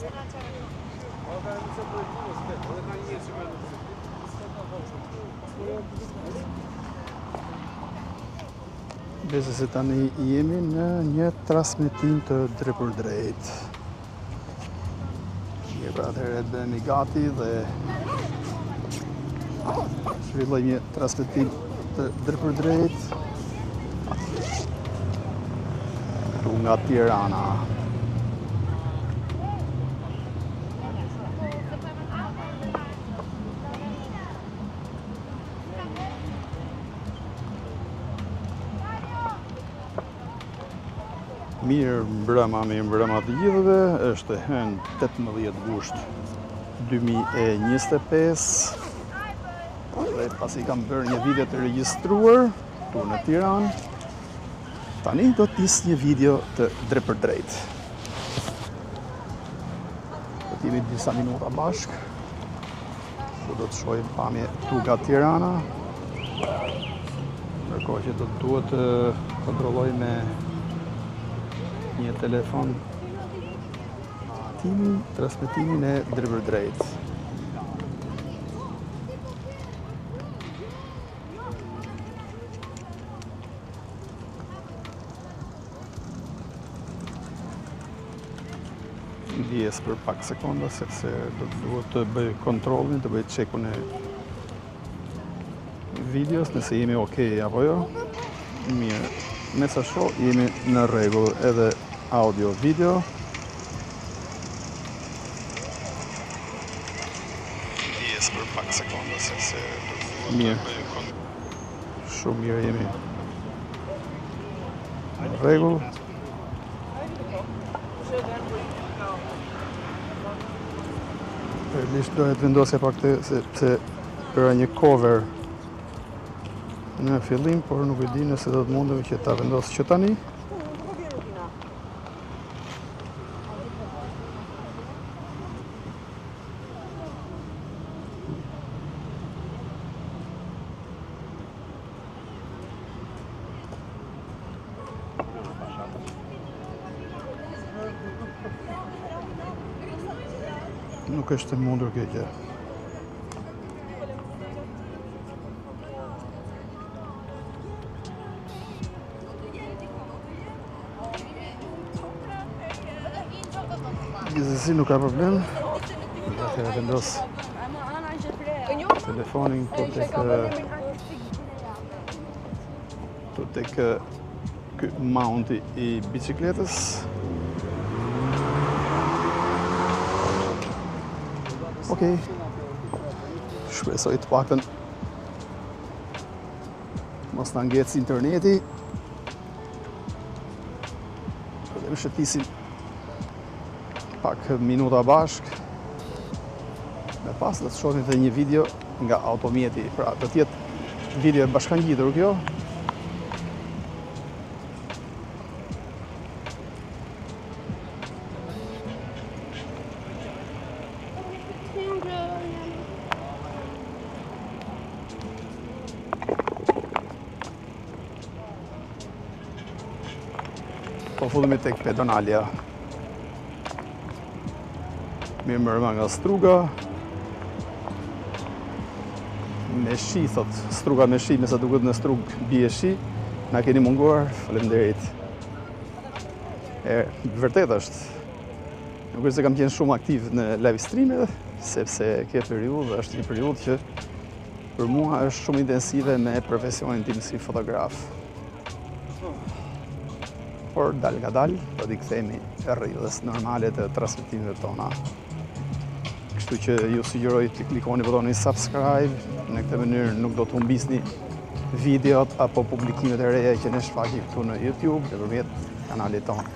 Besoj se tani jemi në një transmetim të drejt për drejt. Mirë, pra atëherë bëhemi gati dhe zhvilloj një transmetim të drejt për drejt këtu nga Tirana. Mirë mbrëma të gjithëve, është hënë 18 gusht 2025 dhe pasi kam bërë një video të regjistruar tu në Tiranë, tani do të nis një video të drejt për drejt. Do të jemi disa minuta bashkë, ku do të shohim pamje tu nga Tirana, ndërkohë që do të duhet të kontrolloj me një telefon transmetimin e drejt për drejt. Ndjes për pak sekonda sepse do të duhet të bëj kontrollin, të bëj checkun e videos, nëse jemi okay apo jo. Mirë, me sa shoh jemi në rregull, edhe audio, video. Ndjes për pak sekonda sepse do të duhet të bëj kontrollin. Shumë mirë jemi në rregull. Realisht do të vendosja pak sepse bëra një cover në fillim, por nuk e di nëse do të mundem që ta vendos që tani. Nuk është e mundur kjo gjë. Gjithsesi nuk ka problem. Atëherë vendos telefonin tu tek ky mounti i bicikletës. Okej. Shpresoj të paktën mos na ngecë interneti. Do të shëtisim pak minuta bashk. Me pas do të shohim edhe një video nga automjeti. Pra, do të jetë video e bashkangjitur kjo. Po fullemi tek pedonalia. Mirë mërëma nga Struga. Me shi, thot. Struga me shi, me sa duket në Strug bie shi. Na keni munguar, faleminderit. Vërtet është. Nuk është se kam qenë shumë aktiv në live stream, sepse kjo periudhë është një periudhë që për mua është shumë intensive me profesionin tim si fotograf. Por dal nga dal, do t'i kthehemi rrjedhës normale të transmetimeve tona. Kështu që ju sugjeroj të klikoni butonin subscribe, në këtë mënyrë nuk do të humbisni videot apo publikimet e reja që ne shfaqim këtu në YouTube nëpërmjet kanalit tonë.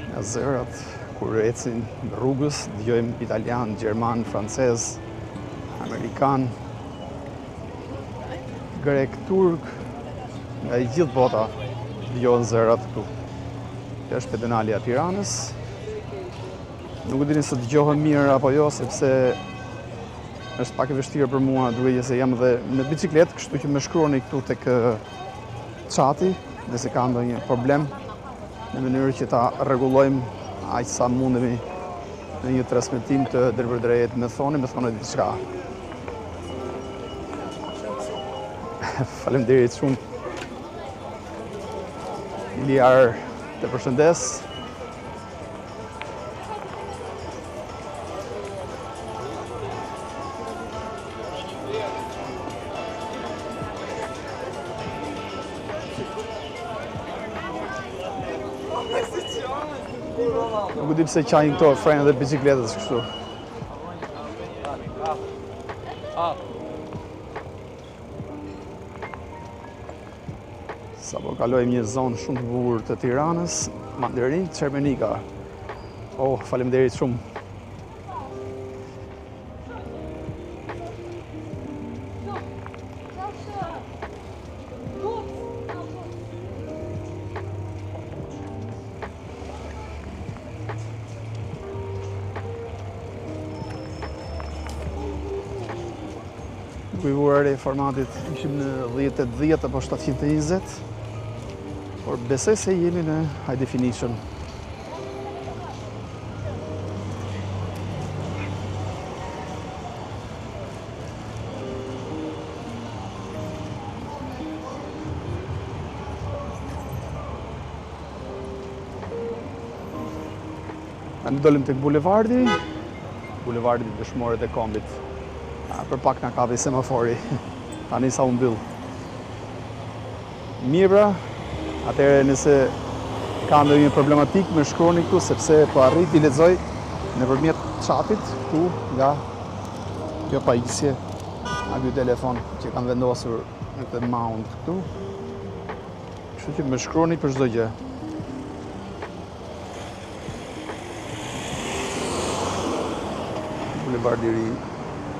Nga zërat kur ecin rrugës, dëgjojmë italian, gjerman, francez, amerikan, grek, turk, nga i gjithë bota dëgjohen zërat këtu. Kjo është pedonalia e Tiranës. Nuk e dini se dëgjohen mirë apo jo, sepse është pak e vështirë për mua, duke qenë se jam dhe në bicikletë, kështu që më shkruani këtu tek çati nëse ka ndonjë problem, në mënyrë që ta rregullojmë aq sa mundemi në një transmetim të drejt me thoni diçka. Faleminderit shumë. Iliar, të përshëndes. Nuk e di pse qajnë këto frenë dhe bicikletës kështu. Sa po kalojmë një zonë shumë të bukur të Tiranës, Mandarin Çermenika. Oh, faleminderit shumë. Kuivuar e formatit ishim në 1080 apo 720, por besoj se jemi në high definition. Ne dolim tek bulevardi Dëshmorët e Kombit. Për pak nga kapi semafori, tani sa u mbyll. Mirë pra, atëherë nëse ka ndonjë problematik më shkroni këtu, sepse po arrit t'i lexoj nëpërmjet chatit këtu nga kjo pajisje nga ky telefon që kanë vendosur në këtë mount këtu. Kështu që më shkroni për çdo gjë. Bulevardi i ri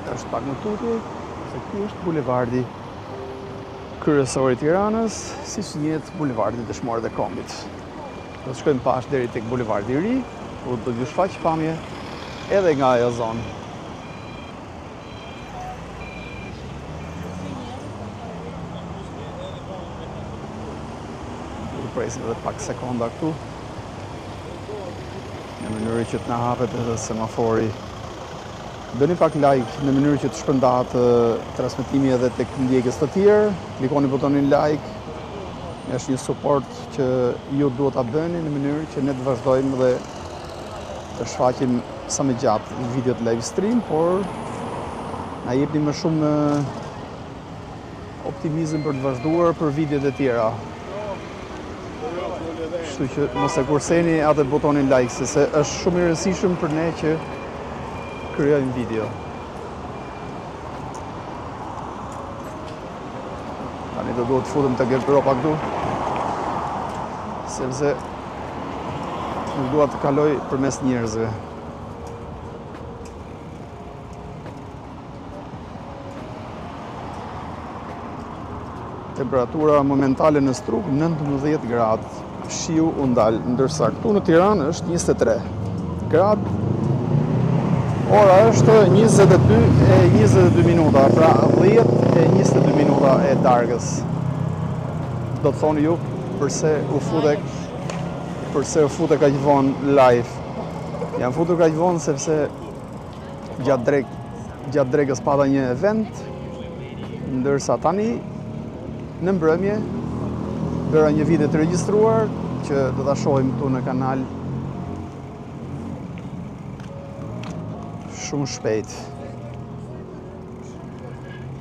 është pak më tutje, se ky është bulevardi kryesor i Tiranës, siç njihet bulevardi Dëshmorët e Kombit. Do të shkojmë pas deri tek bulevardi i ri, ku do t'ju shfaq pamje edhe nga ajo zonë. Do të presim edhe pak sekonda këtu, në mënyrë që të na hapet edhe semafori. Bëni pak like në mënyrë që të shpërndahet transmetimi edhe tek ndjekës të tjerë. Klikoni butonin like. Është një suport që ju duhet ta bëni në mënyrë që ne të vazhdojmë dhe të shfaqim sa më gjatë videot live stream, por na jepni më shumë optimizëm për të vazhduar për videot e tjera. Kështu që mos e kurseni atë butonin like, sepse është shumë i rëndësishëm për ne që krijojmë video. Tani do duhet të futem të garderoba këtu, sepse nuk dua të kaloj përmes njerëzve. Temperatura momentale në Strug 19 gradë. Shiu u ndal, ndërsa këtu në Tiranë është 23 gradë. Ora është 22:22 minuta, pra 10:22 minuta e darkës. Do të thoni ju përse u futek kaq vonë live. Jam futur kaq vonë sepse gjatë drekës pata një event, ndërsa tani në mbrëmje bëra një video të regjistruar që do ta shohim këtu në kanal shumë shpejt.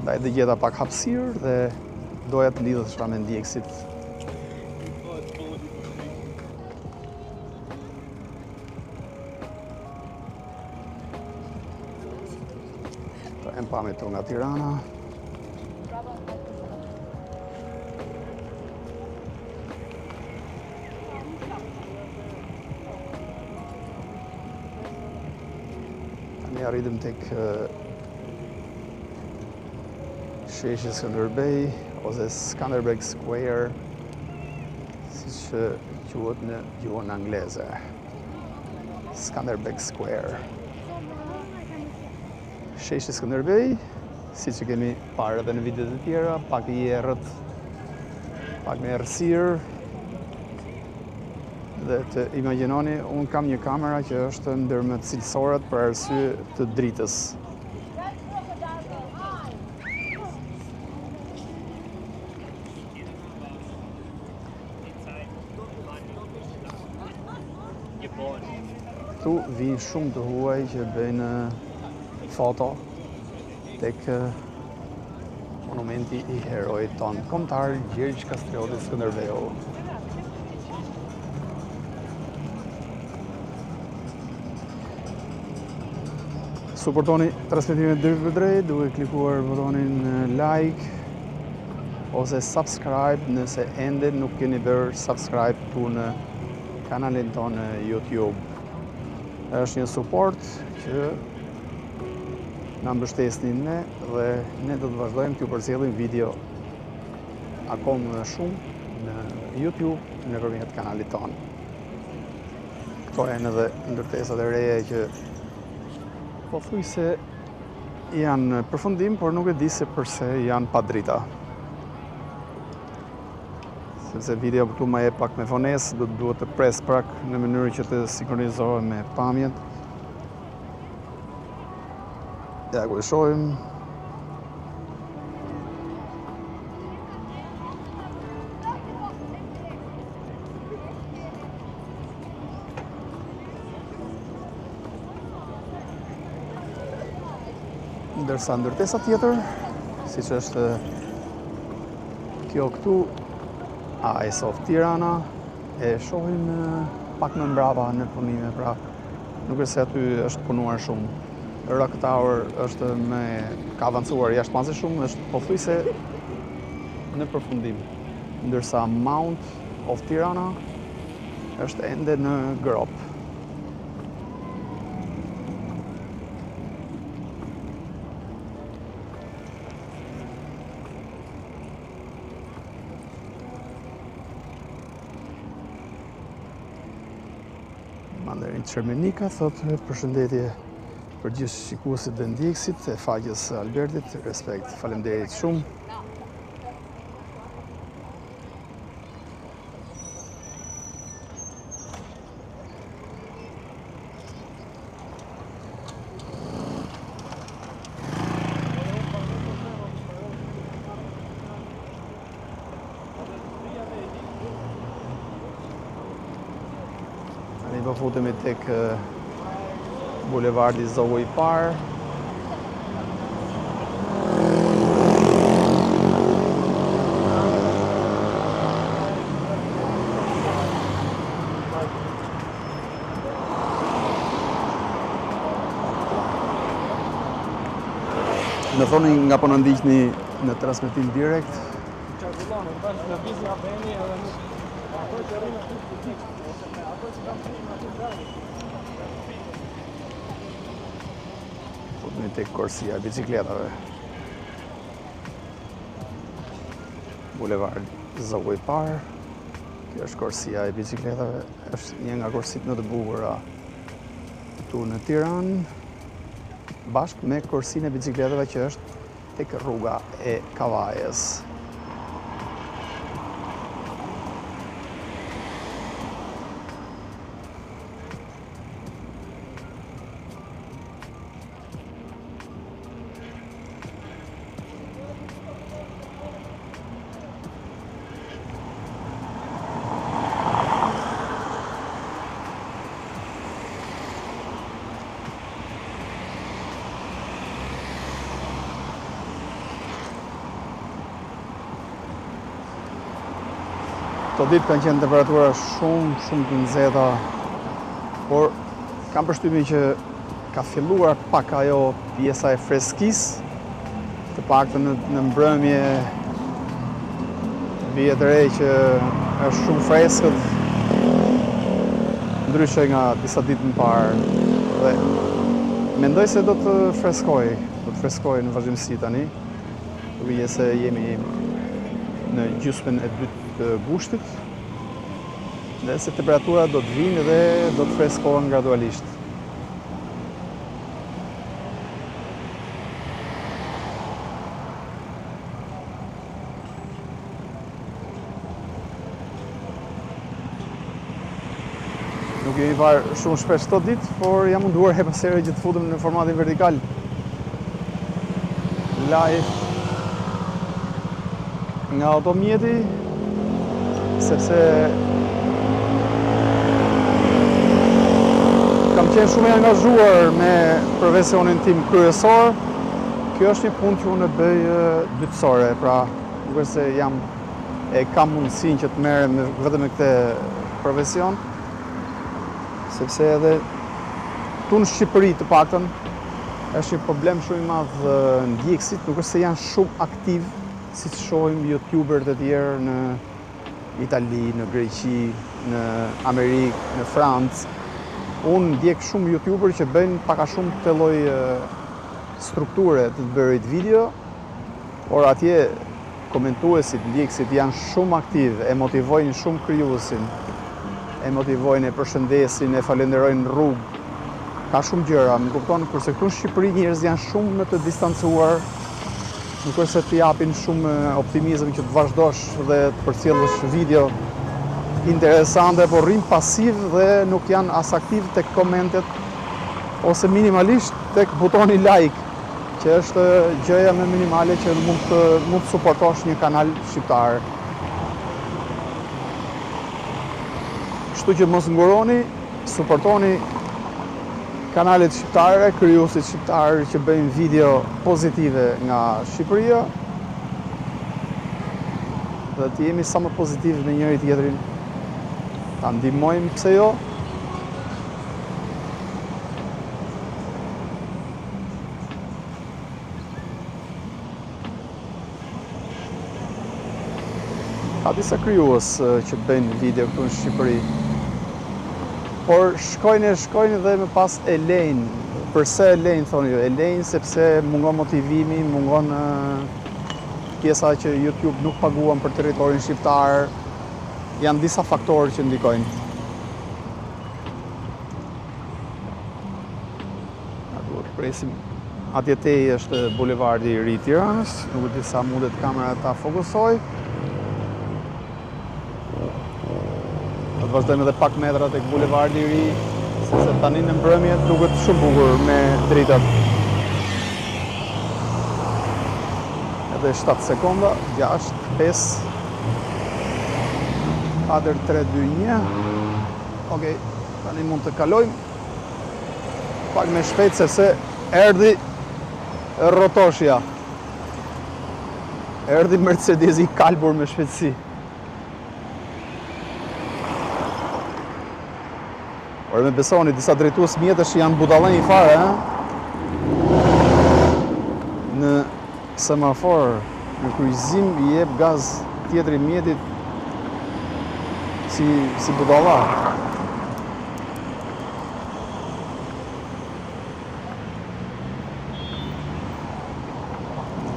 Ndaj dhe gjeta pak hapësirë dhe doja të lidhesha me ndjekësit. Të pamje këtu nga Tirana. Ne arritëm tek sheshi Skënderbej ose Skanderbeg Square, siç quhet në gjuhën angleze. Skanderbeg Square. Sheshi Skënderbej, siç e kemi parë edhe në videot e tjera, pak i errët pak me errësirë. Dhe të imagjinoni, unë kam një kamera që është ndër më të cilësorët për arsye të dritës. Këtu vinë shumë të huaj që bëjnë foto tek monumenti i herojit tonë kombëtar Gjergj Kastrioti Skënderbeu. Suportoni transmetimin drejt për drejt duke klikuar butonin like ose subscribe nëse ende nuk keni bërë subscribe këtu në kanalin tonë në YouTube. Është një suport që na mbështesni ne dhe ne do të vazhdojmë t'ju përcjellim video akoma më shumë në YouTube nëpërmjet kanalit tonë. Këto janë edhe ndërtesat e reja që pothuajse janë në përfundim, por nuk e di se përse janë pa drita. Sepse video këtu ma jep pak me vonesë, duhet të pres pak në mënyrë që të sinkronizohem me pamjet. Ja ku e shohim. Ndërsa ndërtesa tjetër, siç është kjo këtu, Eyes of Tirana, e shohim pak më mbrapa në punime, pra nuk është se aty është punuar shumë. Rock Tower është ka avancuar jashtëmasi shumë, është pothuajse në përfundim. Ndërsa Mount of Tirana është ende në grop. Mandarin Çermenika thotë përshëndetje për gjithë shikuesit dhe ndjekësit e faqes së Albertit, respekt, faleminderit shumë. Ne po futemi tek bulevardi Zogu i parë. Në thoni nga po në ndiqni në transmetim direkt. Futemi tek korsia e bicikletave. Bulevard Zogu i parë. Kjo është korsia e bicikletave. Është një nga korsitë më të bukura këtu në Tiranë, bashkë me korsinë e bicikletave që është tek rruga e Kavajës. Këto ditë kanë qenë temperatura shumë të nxehta, por kam përshtypjen që ka filluar pak ajo pjesa e freskisë, të paktën në mbrëmje bie të re që është shumë freskët, ndryshe nga disa ditë më parë. Dhe mendoj se do të freskojë në vazhdimsi tani, duke se jemi në gjysmën e dytë të gushtit, dhe se temperatura do të vinë dhe do të freskohen gradualisht. Nuk jeni parë shumë shpesh këto ditë, por jam munduar he pasere që të futem në formatin vertikal. Live nga automjeti, sepse kam qenë shumë i angazhuar me profesionin tim kryesor. Kjo është një punë që unë e bëj dytësore, pra nuk është se kam mundësinë që të merrem vetëm me këtë profesion, sepse edhe tu në Shqipëri të paktën është një problem shumë i madh ndjekësit, nuk është se janë shumë aktiv siç shohim youtubert e tjerë në Itali, në Greqi, në Amerikë, në Francë. Unë ndjek shumë youtuber që bëjnë paka shumë të lloj strukture të bërit video, por atje komentuesit, ndjekësit janë shumë aktiv, e motivojnë shumë krijuesin, e motivojnë, e përshëndesin, e falenderojnë rrugë. Ka shumë gjëra, më kupton, kurse këtu në Shqipëri njerëz janë shumë më të distancuar, nuk është se të japin shumë optimizëm që të vazhdosh dhe të përcjellësh video interesante, por rrim pasiv dhe nuk janë as aktiv tek komentet ose minimalisht tek butoni like, që është gjëja më minimale që mund të suportosh një kanal shqiptar. Kështu që mos nguroni, suportoni kanalet shqiptare, krijuesit shqiptar që bëjnë video pozitive nga Shqipëria dhe të jemi sa më pozitiv me njëri tjetrin, ta ndihmojmë, pse jo. Ka disa krijues që bëjnë video këtu në Shqipëri, por shkojnë dhe më pas e lejnë. Përse e lejnë, thoni jo? E lejnë sepse mungon motivimi, mungon pjesa që YouTube nuk paguan për territorin shqiptar. Janë disa faktorë që ndikojnë. Na duhet presim. Atje tej është bulevardi i ri i Tiranës, nuk di sa mundet kamera ta fokusoj. Do të vazhdojmë edhe pak metra tek bulevardi i ri, sepse tani në mbrëmje duket shumë bukur me dritat. Edhe 7 sekonda, 6, 5, 4, 3, 2, 1. Okej, tani mund të kalojmë pak me shpejt sepse erdhi rrotoshja. Erdhi Mercedes i kalbur me shpejtësi. Por me besoni, disa drejtues mjetësh janë budallënj fare, në semafor, në kryqëzim i jep gaz tjetri mjetit si budalla.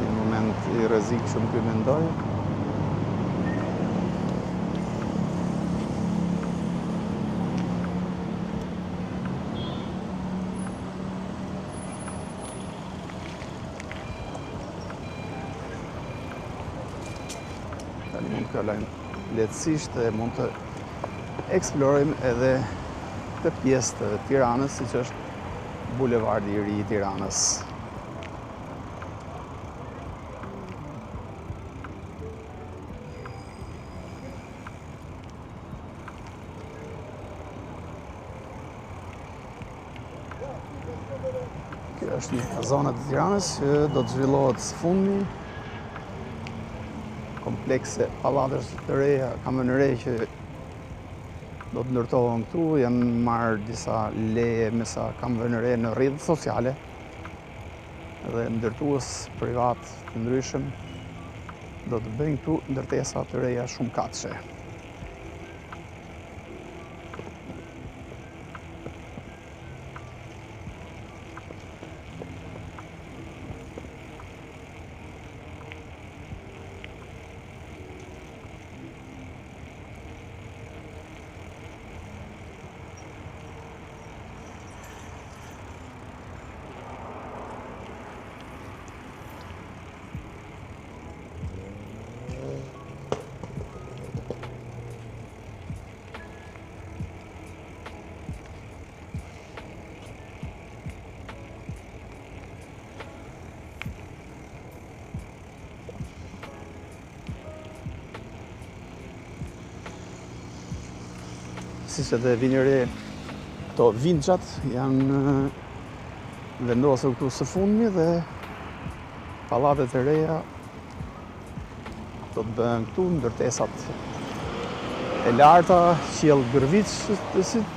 Një moment i rrezikshëm ky mendoj. Mund të kalojmë lehtësisht e mund të eksplorojmë edhe këtë pjesë të Tiranës, siç është bulevardi i ri i Tiranës. Kjo është një zonë e Tiranës që do të zhvillohet së fundmi. Komplekse pallatësh të reja, kamënëre që do të ndërtohen këtu, janë marrë disa leje me sa kamënëre në rrjetet sociale dhe ndërtues privat të ndryshëm do të bëjnë këtu ndërtesa të reja shumë katëshe. siç edhe vini re, këto vinçat janë vendosur këtu së fundmi dhe pallatet e reja do të bëhen këtu, ndërtesat e larta, qiell gërviçësit.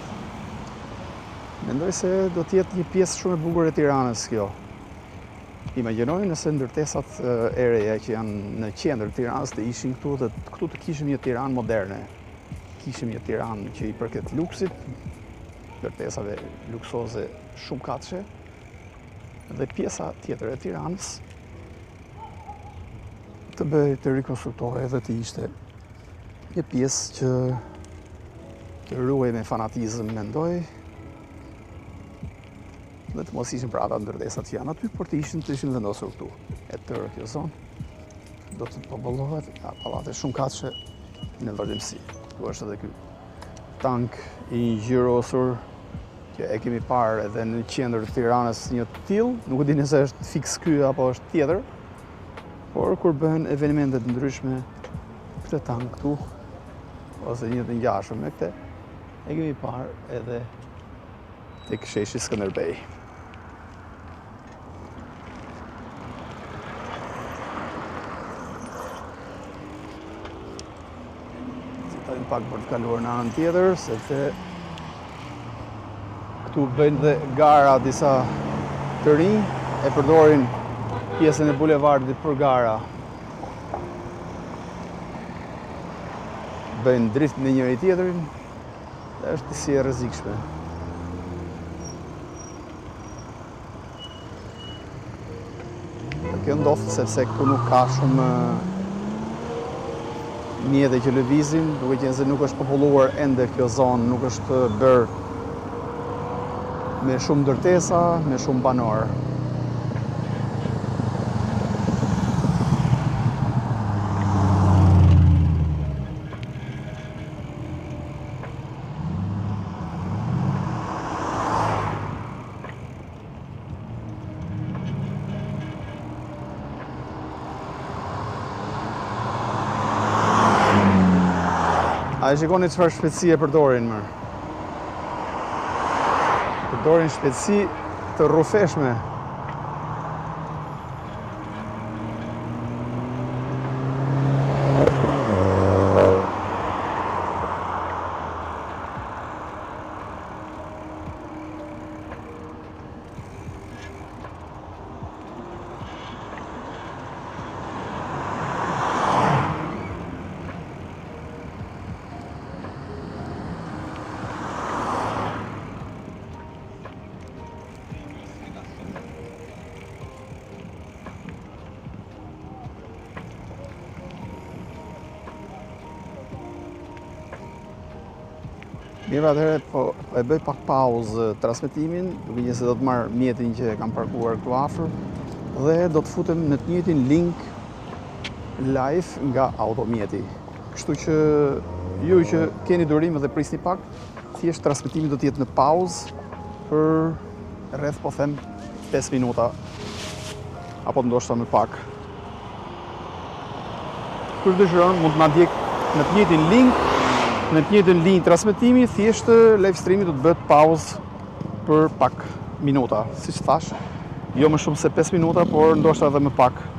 Mendoj se do të jetë një pjesë shumë e bukur e Tiranës kjo. Imagjinoj nëse ndërtesat e reja që janë në qendër të Tiranës të ishin këtu dhe këtu të kishim një Tiranë moderne. Kishim një Tiranë që i përket luksit, ndërtesave luksoze shumë katëshe, dhe pjesa tjetër e Tiranës të rikonstruktohej dhe të ishte një pjesë që të ruhej me fanatizëm, mendoj, dhe të mos ishin pra ata ndërtesat që janë aty, por të ishin vendosur këtu. E tërë kjo zonë do të popullohet nga pallate shumë katëshe në vazhdimsi. Këtu është edhe ky tank i ngjyrosur që e kemi parë edhe në qendër të Tiranës një të tillë, nuk e di nëse është fiks ky apo është tjetër, por kur bëhen evente të ndryshme, këtë tank këtu ose një të ngjashëm me këtë e kemi parë edhe tek sheshi Skënderbej. Zitojmë pak për të kaluar në anën tjetër, sepse këtu bëjnë dhe gara disa të rinj, e përdorin pjesën e bulevardit për gara. Bëjnë drift me njëri tjetrin, dhe është si e rrezikshme. Kjo ndodh sepse këtu nuk ka shumë mjete që lëvizin, duke qenë se nuk është populluar ende kjo zonë, nuk është bërë me shumë ndërtesa, me shumë banor. A e shikoni çfarë shpejtësi e përdorin më. Përdorin shpejtësi të rrufeshme. Mirë, atëherë po e bëj pak pauzë transmetimin, duke qenë se do të marr mjetin që kam parkuar këtu afër dhe do të futem në të njëjtin link live nga automjeti. Kështu që ju që keni durim dhe prisni pak, thjesht transmetimi do të jetë në pauzë për rreth po them 5 minuta apo ndoshta më pak. Kur dëshiron mund të na ndjek në të njëjtin link. Në të njëjtën linjë transmetimi, thjesht live streami do të bëhet pauzë për pak minuta, siç thash, jo më shumë se 5 minuta, por ndoshta edhe më pak.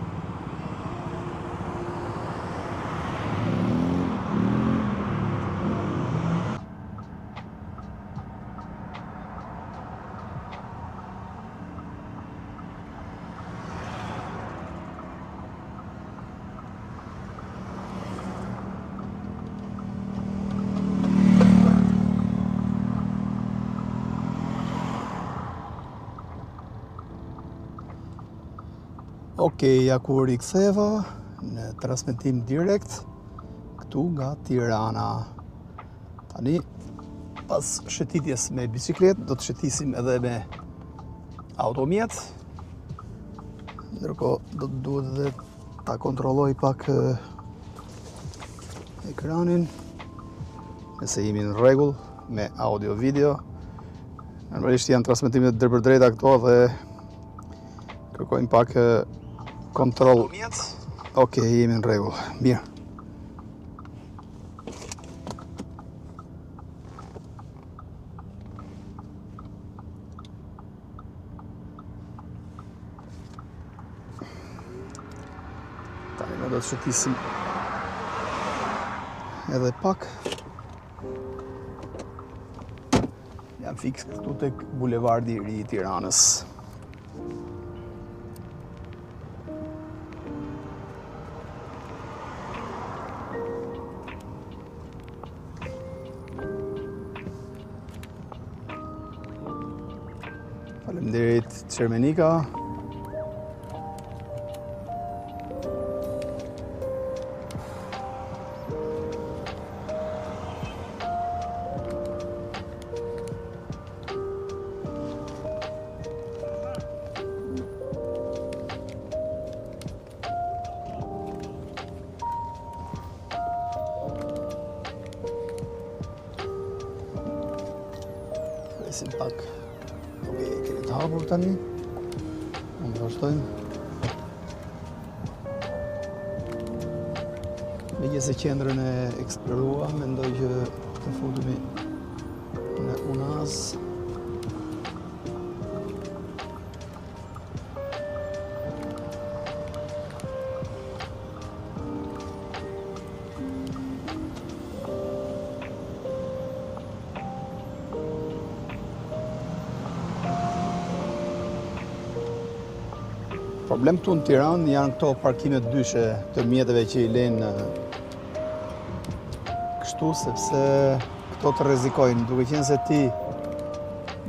Okej, ja kur i ktheva në transmetim direkt këtu nga Tirana. Tani, pas shëtitjes me bicikletë, do të shëtisim edhe me automjet. Ndërkohë, do të duhet edhe ta kontrolloj pak ekranin, nëse jemi në rregull me audio video. Normalisht janë transmetimet drejtpërdrejta këto dhe kërkojmë pak kontroll. Okej, jemi në rregull. Mirë. të shëtisim edhe pak. Jam fix këtu tek bulevardi i ri i Tiranës. Faleminderit Çermenika. Presim pak. Okej, keni të hapur tani. Mund të vazhdojmë. Megjithëse se qendrën e eksplorua, mendoj që të futemi në Unaz. Problem këtu në Tiranë janë këto parkimet dyshe të mjeteve që i lënë kështu, sepse këto të rrezikojnë, duke qenë se ti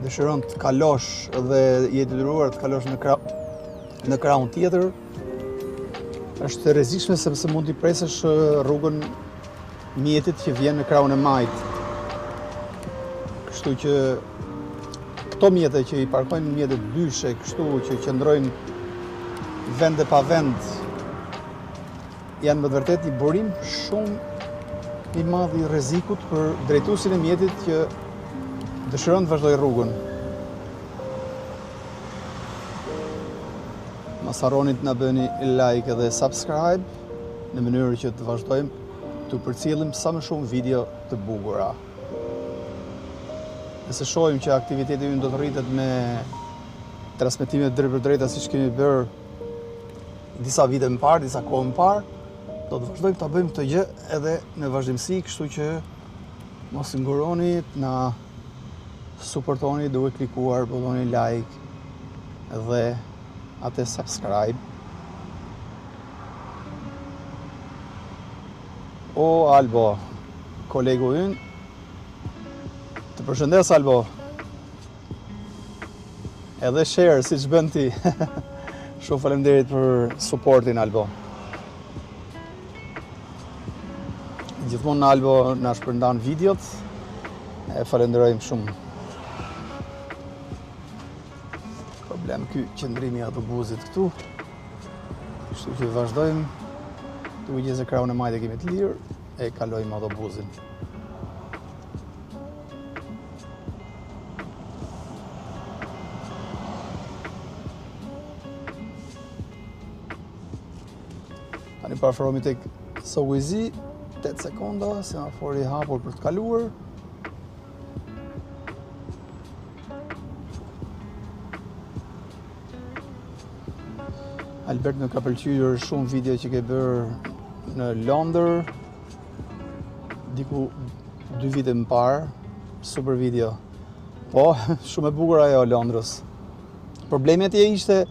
dëshiron të kalosh dhe je detyruar të kalosh në krahun tjetër, është e rrezikshme sepse mund t'i presësh rrugën mjetit që vjen në krahun e majt. Kështu që këto mjete që i parkojnë mjetet dyshe, kështu që qëndrojnë vend e pa vend, janë me të vërtet një burim shumë i madh i rrezikut për drejtuesin e mjetit që dëshiron të vazhdojë rrugën. Mos harroni të na bëni like dhe subscribe në mënyrë që të vazhdojmë të përcjellim sa më shumë video të bukura. Nëse shohim që aktiviteti ynë do të rritet me transmetime drejt për drejta siç kemi bërë disa vite më parë, disa kohë më parë, do të vazhdojmë ta bëjmë këtë gjë edhe në vazhdimsi, kështu që mos nguroni të na suportoni duke klikuar butonin like dhe atë subscribe. O Albo, kolegu ynë, të përshëndes Albo. Edhe share siç bën ti. Shumë faleminderit për suportin, Albo. Gjithmonë Albo na shpërndan videot. E falenderojmë shumë. Problem ky qëndrimi i autobusit këtu. Kështu që vazhdojmë. Duke qenë se krahun e majt e kemi të lirë, e kalojmë autobusin. Tani parafrohemi tek Sowizi, 8 sekonda, semafori i hapur për të kaluar. Albert më ka pëlqyer shumë video që ke bërë në Londër, diku 2 vite më parë, super video. Po, shumë e bukur ajo Londrës. Problemi atje ishte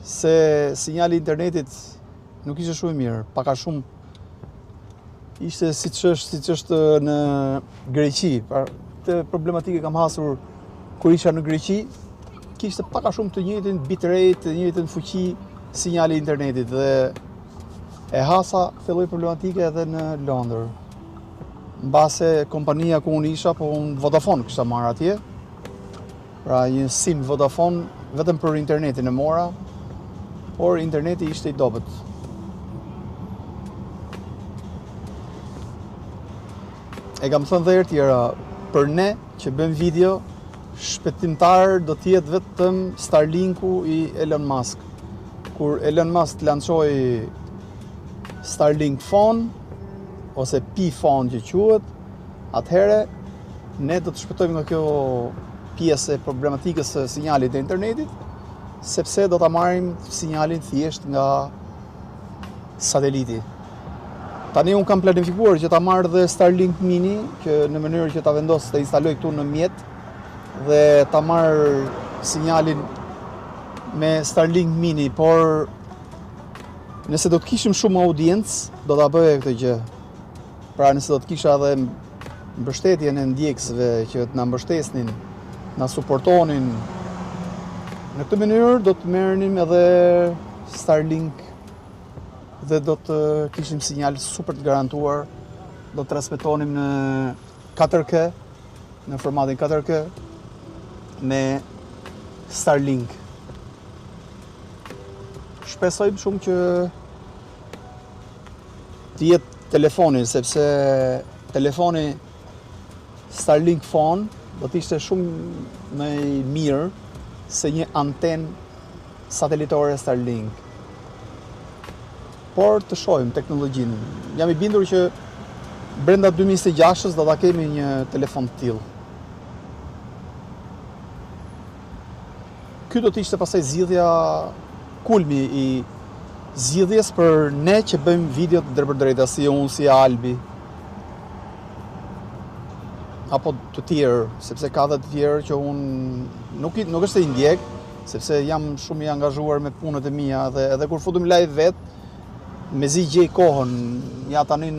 se sinjali i internetit nuk ishte shumë i mirë, paka shumë ishte siç është në Greqi. Këtë problematikë kam hasur kur isha në Greqi, kishte paka shumë të njëjtin bitrate, të njëjtën fuqi sinjali i internetit dhe e hasa këtë lloj problematike edhe në Londër. Mbase kompania ku unë isha, po unë Vodafone kisha marrë atje. Pra një sim Vodafone vetëm për internetin e mora, por interneti ishte i dobët. E kam thënë dhe herë tjera, për ne që bëjmë video, shpëtimtar do t'jetë vetëm Starlinku i Elon Musk. Kur Elon Musk lançoi Starlink phone, ose P-phone që quhet, atëhere ne do të shpëtojmë nga kjo pjesë e problematikës së sinjalit të internetit, sepse do ta marrim sinjalin thjesht nga sateliti. Tani unë kam planifikuar që ta marrë dhe Starlink Mini, që në mënyrë që ta vendos të instaloj këtu në mjet dhe ta marrë sinjalin me Starlink Mini, por nëse do të kishim shumë audiencë, do ta bëja këtë gjë. Pra nëse do të kisha edhe mbështetjen e ndjekësve që të na mbështesnin, na suportonin, në këtë mënyrë do të merrnim edhe Starlink dhe do të kishim sinjal super të garantuar, do të transmetonim në 4K, në formatin 4K me Starlink. Shpresojmë shumë që të jetë telefonin, sepse telefoni Starlink Phone do të ishte shumë më i mirë se një antenë satelitore Starlink. Por të shohim teknologjinë. Jam i bindur që brenda 2026 do ta kemi një telefon të tillë. Ky do të ishte pastaj zgjidhja, kulmi i zgjidhjes për ne që bëjmë video të drejtpërdrejta, si unë, si Albi, apo të tjerë, sepse ka dhe të tjerë që unë nuk është se i ndjek, sepse jam shumë i angazhuar me punët e mia dhe edhe kur futem live vet, mezi gjej kohën. Ja tani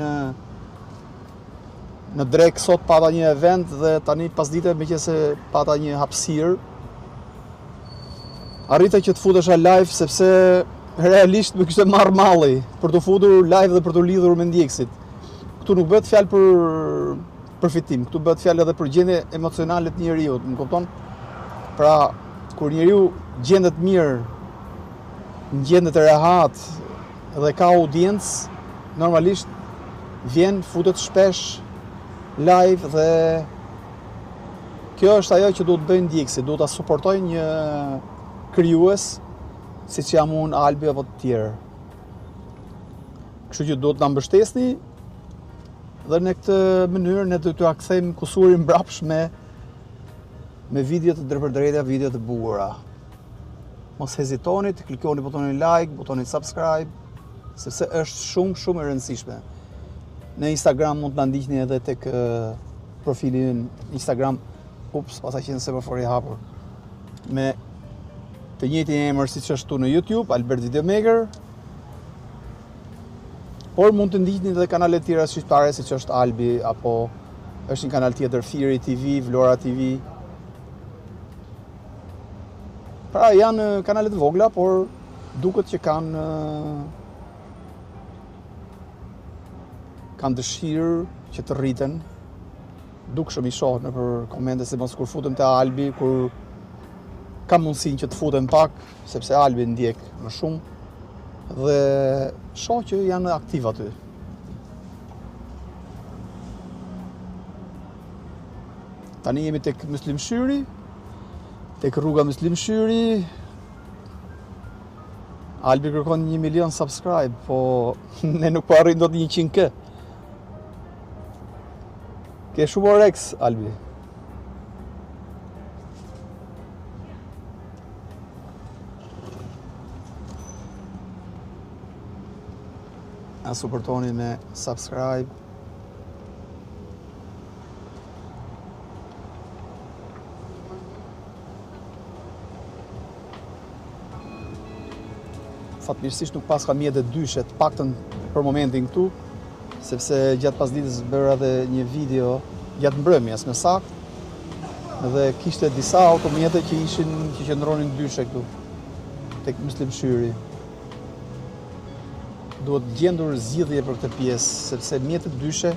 në drek sot pata një event dhe tani pasdite meqense pata një hapësirë, arrita që të futesha live sepse realisht më kishte marrë malli për të futur live dhe për të lidhur me ndjekësit. Këtu nuk bëhet fjalë për përfitim, këtu bëhet fjalë edhe për gjendje emocionale të njeriu, më kupton? Pra, kur njeriu gjendet mirë, gjendet e rehat dhe ka audiencë, normalisht vjen, futet shpesh live dhe kjo është ajo që duhet bëjnë ndjekësit, duhet ta suportojnë një krijues siç jam unë, Albi apo të tjerë. Kështu që duhet na mbështesni dhe në këtë mënyrë ne do t'ua kthejmë kusurin mbrapsht me video të drejtpërdrejta, video të bukura. Mos hezitoni të klikoni butonin like, butonin subscribe, sepse është shumë e rëndësishme. Në Instagram mund të na ndiqni edhe tek profilin Instagram, pasa qenë semafori i hapur, me të njëjtin emër siç është këtu në YouTube, Albert Videomaker. Por mund të ndiqni edhe kanale të tjera shqiptare siç është Albi, apo është një kanal tjetër Firi TV, Vlora TV. Pra janë kanale të vogla, por duket që kanë dëshirë që të rriten. Dukshëm i shoh nëpër komente, se mos kur futem te Albi, kur kam mundësinë që të futem pak, sepse Albi ndjek më shumë dhe shoh që janë aktiv aty. Tani jemi tek Myslimshyri, tek rruga Myslimshyri. Albi kërkon 1 milion subscribe, po ne nuk po arrijmë dot 100K. Ke shumë oreks, Albi. Na suportoni me subscribe. Fatmirësisht nuk paska mjete dyshe, të paktën për momentin këtu, sepse gjatë pasditës bëra edhe një video gjatë mbrëmjes me sakt, dhe kishte disa automjete që qëndronin dyshe këtu tek Myslimshyri. Duhet gjendur zgjidhje për këtë pjesë, sepse mjetet dyshe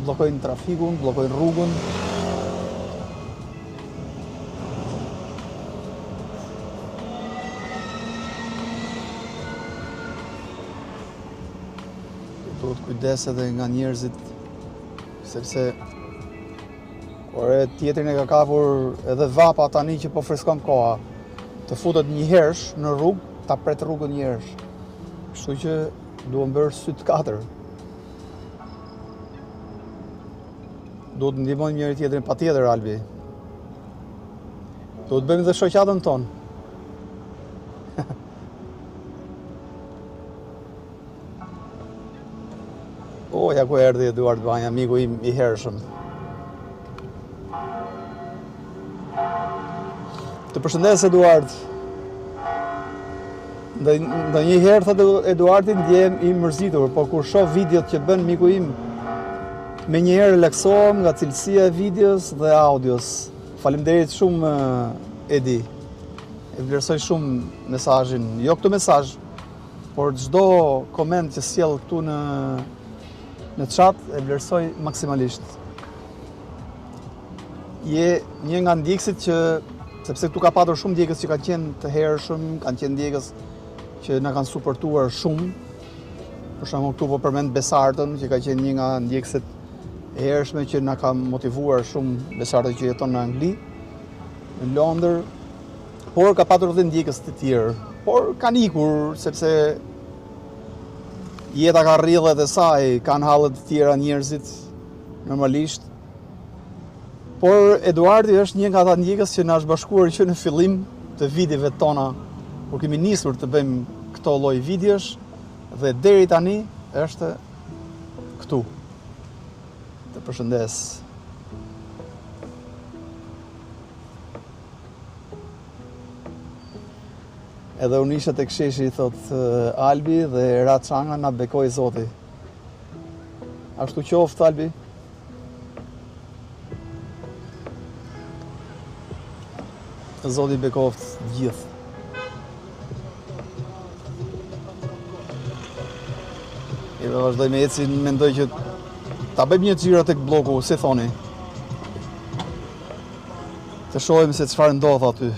bllokojnë trafikun, bllokojnë rrugën. Duhet kujdes edhe nga njerëzit, sepse kur tjetrin e ka kapur edhe vapa tani që po freskon koha, të futet një herësh në rrugë, ta pret rrugën një herësh. Kështu që duhet bërë sy të katër. Duhet ndihmojmë njëri tjetrin patjetër, Albi. Duhet bëjmë dhe shoqatën tonë. O, ja ku erdhi Eduard Banja, miku im I hershëm. Të përshëndes Eduard. Ndonjë herë thotë Eduardi ndjehem I mërzitur, por kur shoh videot që bën miku im, me njëherë relaksohem nga cilësia e videos dhe audios. Faleminderit shumë Edi. E vlerësoj shumë mesazhin, jo këtë mesazh, por çdo koment që sjell këtu në chat e vlerësoj maksimalisht. Je një nga ndjekësit që, sepse këtu ka patur shumë ndjekës që kanë qenë të hershëm, kanë qenë ndjekës që na kanë suportuar shumë. Për shembull këtu po përmend Besartën, që ka qenë një nga ndjekësit e hershme që na ka motivuar shumë, Besartë që jeton në Angli, në Londër. Por ka patur edhe ndjekës të tjerë, por kanë ikur sepse jeta ka rrjedhët e saj, kanë hallet të tjera njerëzit normalisht. Por Eduardi është një nga ata ndjekës që na është bashkuar që në fillim të videove tona, kur kemi nisur të bëjmë këto lloj videosh dhe deri tani është këtu. Të përshëndes. Edhe unë isha tek sheshi, thot Albi, dhe Raçanga na bekoi Zoti. Ashtu qoftë, Albi. Zoti bekoft gjithë. E vazhdoj me ecin, mendoj që ta bëjmë një xhiro tek bloku, si thoni. Të shohim se çfarë ndodh aty.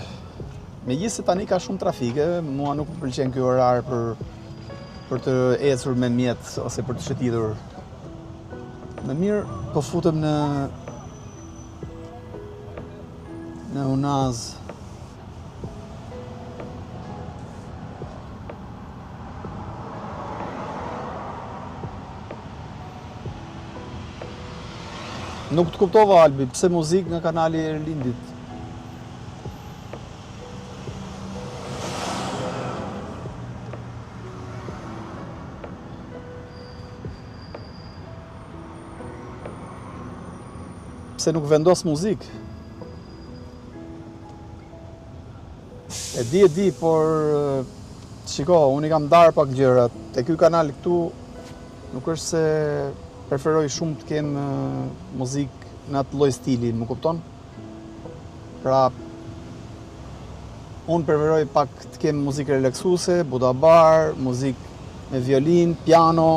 Megjithëse tani ka shumë trafike, mua nuk më pëlqen ky orar për të ecur me mjet ose për të shëtitur. Më mirë po futem në Unaz. Nuk të kuptova, Albi, pse muzikë nga kanali e Erlindit? Pse nuk vendos muzikë? E di, por shiko, unë I kam darë pak gjëra. Te ky kanal këtu nuk është se preferoj shumë të kem muzikë në atë lloj stili, më kupton? Pra, unë preferoj pak të kem muzikë relaksuese, budabar, muzikë me violin, piano.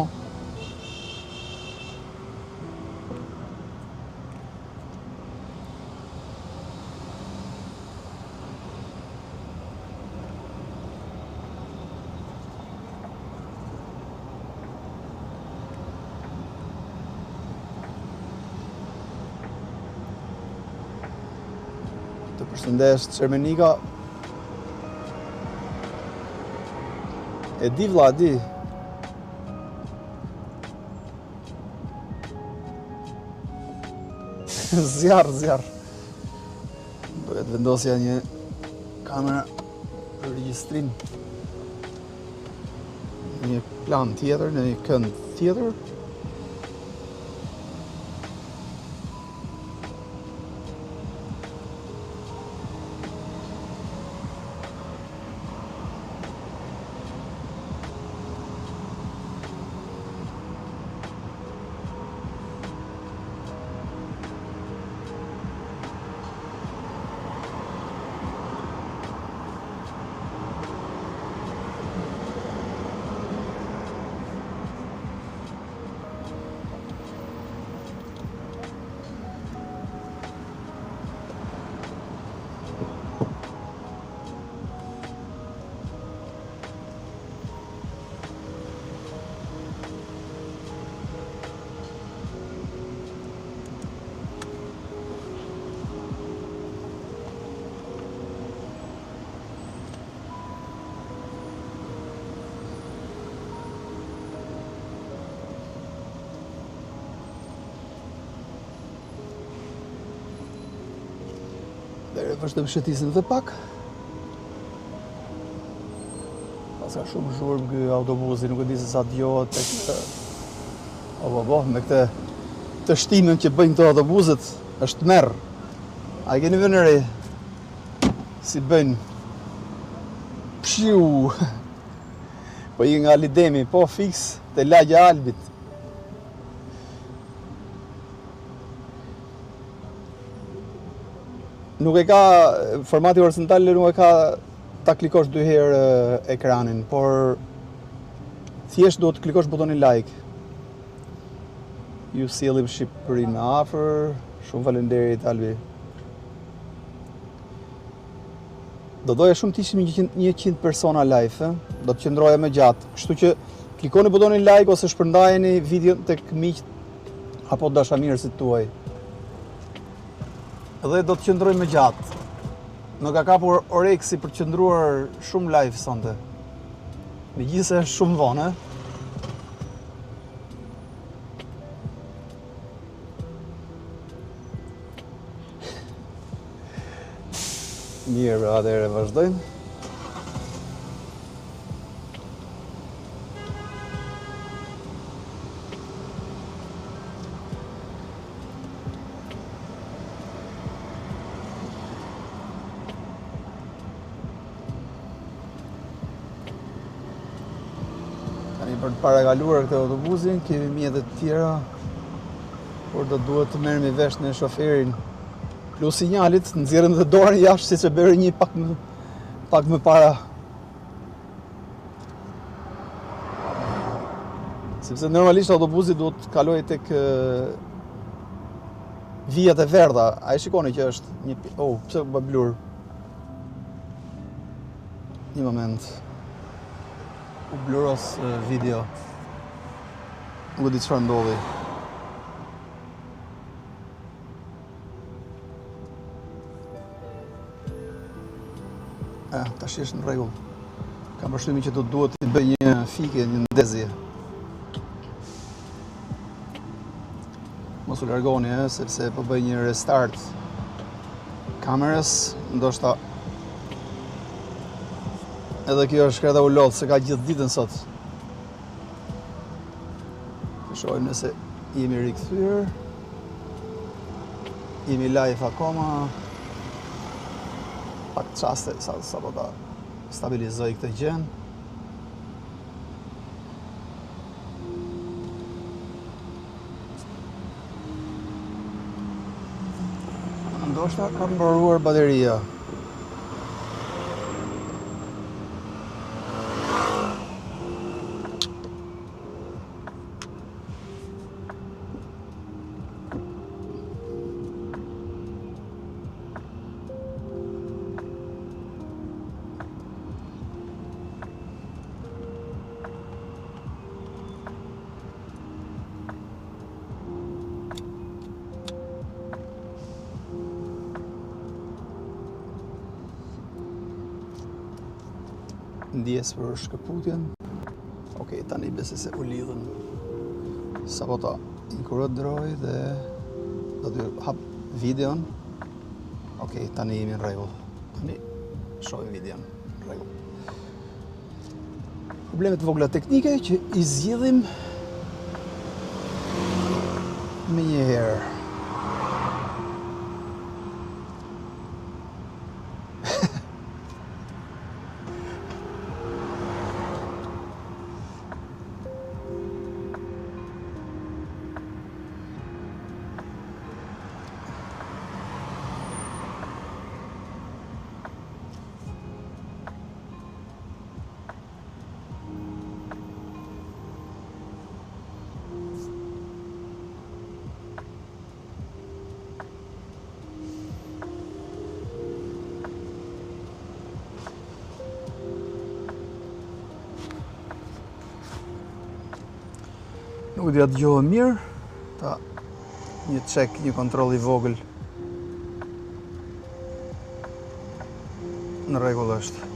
Të përshëndes Çermenika. E di vlla, di. Zjarr. Duhet vendosja një kamera për regjistrim. Një plan tjetër, në një kënd tjetër. Dere vazhdojmë shëtisin dhe pak. Pas ka shumë zhurmë ky autobusi, nuk e di se sa dëgohet tek Me këtë të shtimin që bëjnë këto autobuset, është merr. A keni vënë re si bëjnë? Pshiu. Po i nga Lidemi, po fiks te lagja e Albit. Nuk e ka, formati horizontal nuk e ka ta klikosh 2 herë ekranin, por thjesht duhet të klikosh butonin like. Ju sjellim Shqipërinë më afër, shumë faleminderit Albi. Do doja shumë të ishim 100 persona live, do të qëndroja më gjatë. Kështu që klikoni butonin like ose shpërndajeni videon tek miqt apo dashamirësit tuaj. Dhe do të qëndroj më gjatë. Nuk ka kapur Oreksi për të qëndruar shumë live sonte. Megjithëse është shumë vonë, Mirë, atëherë vazhdojmë. Tani për të parakaluar këtë autobusin, kemi mjetet tjera, por do duhet të merremi vesh në shoferin. Plus sinjalit, nxjerrëm dhe dorën jashtë siç e bëri një pak më para. Sepse normalisht autobusi duhet të kalojë tek vijat e verdha. A e shikoni që është një pse bë blur? Një moment. U bluros video. Nuk e di çfarë ndodhi. Tash është në rregull. Kam përshtypjen që do duhet të bëj një fike, një ndezje. Mos u largoni, sepse po bëj një restart kamerës, ndoshta edhe kjo është kreta u lodh se ka gjithë ditën sot. Të shohim nëse jemi rikthyer. Jemi live akoma. Pak qaste sa po ta stabilizoj këtë gjën. Ndoshta ka mbaruar bateria. Ndjes për shkëputjen. Okej, tani besoj se u lidhën. Sapo ta inkurodroj dhe do të hap videon. Okej, tani jemi në rregull. Tani shohim videon në rregull. Problemet vogla teknike që i zgjidhim me një herë. Nuk di atë gjohë mirë, ta një check, një kontroll i vogël. Në rregull është.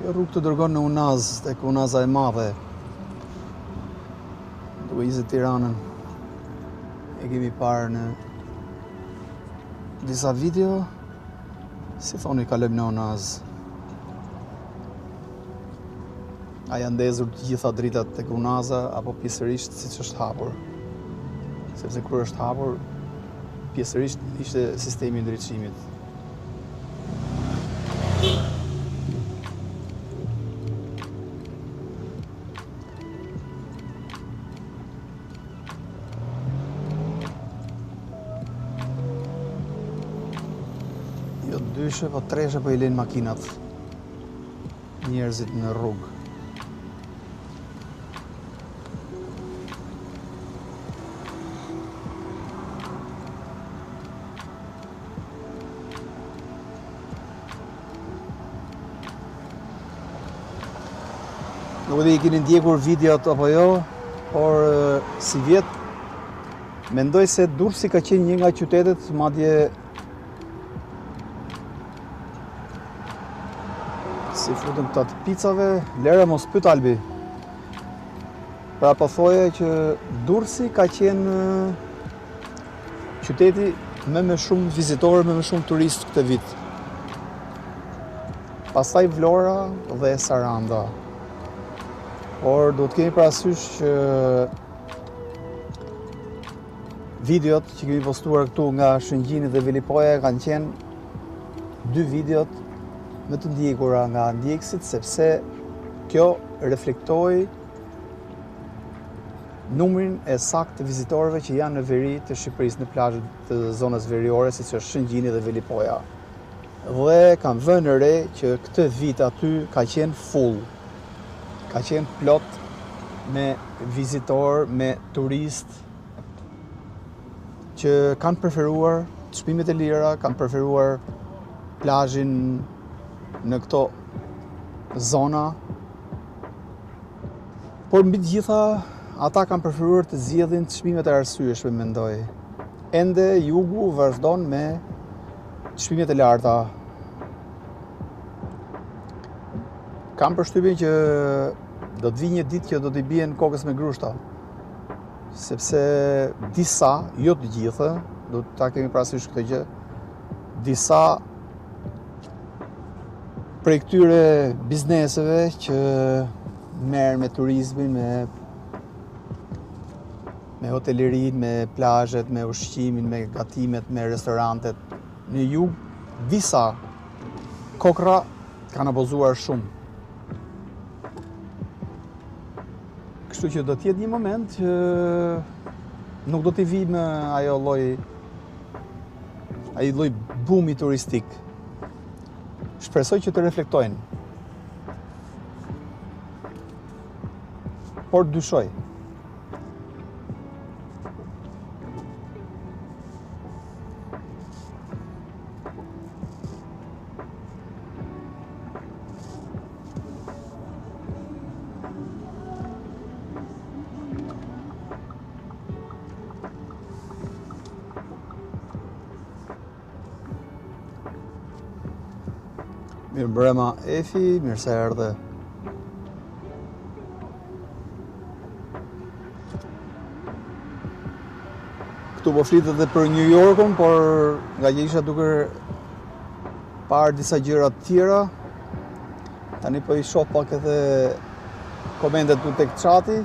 Kjo rrugë të dërgon në Unaz, tek Unaza e Madhe. Duke 20 Tiranën. E kemi parë në disa video, si thoni kalojmë në Onaz. A janë ndezur të gjitha dritat tek Unaza apo pjesërisht siç është hapur? Sepse kur është hapur, pjesërisht ishte sistemi i ndriçimit. Jo dyshe, po treshe po i lejnë makinat, njerëzit në rrugë. Nuk e di keni ndjekur videot apo jo, por si vjet mendoj se Durrësi ka qenë një nga qytetet, madje si futëm këta të picave, lere mos pyet Albi. Pra po thoje që Durrësi ka qenë qyteti me shumë vizitorë, me shumë turistë këtë vit. Pastaj Vlora dhe Saranda. Por do të kemi parasysh që videot që kemi postuar këtu nga Shëngjini dhe Velipoja kanë qenë dy videot më të ndjekura nga ndjekësit, sepse kjo reflektoi numrin e saktë të vizitorëve që janë në veri të Shqipërisë, në plazhet të zonës veriore, siç është Shëngjini dhe Velipoja. Dhe kam vënë re që këtë vit aty ka qenë full. Ka qenë plot me vizitor, me turist që kanë preferuar çmimet e lira, kanë preferuar plazhin në këto zona. Por mbi të gjitha, ata kanë preferuar të zgjedhin çmimet e arsyeshme, mendoj. Ende jugu vazhdon me çmimet e larta. Kam përshtypjen që do të vi një ditë që do t'i bien kokës me grushta. Sepse disa, jo të gjithë, do ta kemi parasysh këtë gjë, disa prej këtyre bizneseve që merren me turizmin, me hotelerinë, me plazhet, me ushqimin, me gatimet, me restorantet në jug, disa kokra kanë abuzuar shumë. Kështu që do t'jetë një moment që nuk do t'i vi me ai lloj bumi turistik. Shpresoj që të reflektojnë. Por dyshoj. Mirë mbrëma Efi, mirë se erdhe. Këtu po flitet edhe për New Yorkun, por nga që isha duke parë disa gjëra të tjera, tani po i shoh pak edhe komentet tu tek çati,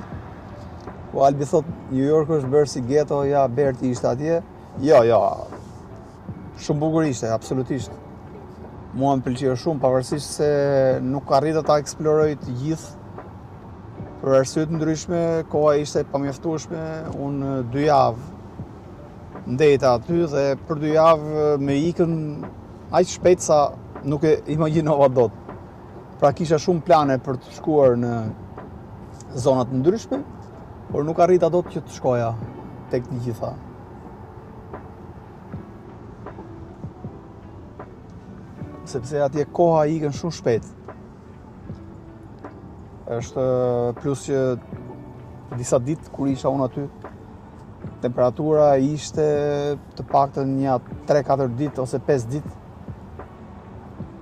ku Albi thot New Yorku është bërë si ghetto, ja Berti ishte atje. Jo, shumë bukur ishte, absolutisht. Mua më pëlqeu shumë, pavarësisht se nuk arrita ta eksploroj të gjithë për arsye të ndryshme, koha ishte e pamjaftueshme. Unë 2 javë ndeta aty dhe për 2 javë me ikën aq shpejt sa nuk e imagjinova dot. Pra kisha shumë plane për të shkuar në zona të ndryshme, por nuk arrita dot që të shkoja tek të gjitha. Sepse atje koha ikën shumë shpejt. Është plus që disa ditë kur isha unë aty, temperatura ishte të paktën një 3-4 ditë ose 5 ditë.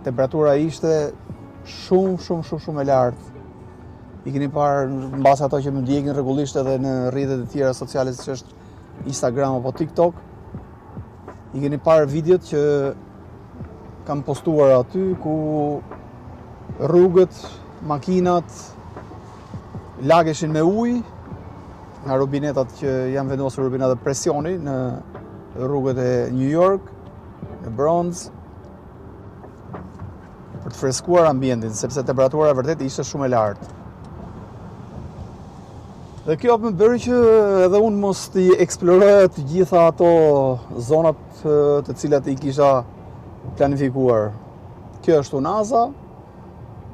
Temperatura ishte shumë e lartë. I keni parë mbas ato që më ndjekin rregullisht edhe në rrjetet e tjera sociale siç është Instagram apo TikTok. I keni parë videot që kam postuar aty ku rrugët, makinat lageshin me ujë nga robinetat që janë vendosur robinetat presioni në rrugët e New York, në Bronx, për të freskuar ambientin, sepse temperatura vërtet ishte shumë e lartë. Dhe kjo më bëri që edhe unë mos t'i eksploroj të gjitha ato zonat të cilat I kisha planifikuar. Kjo është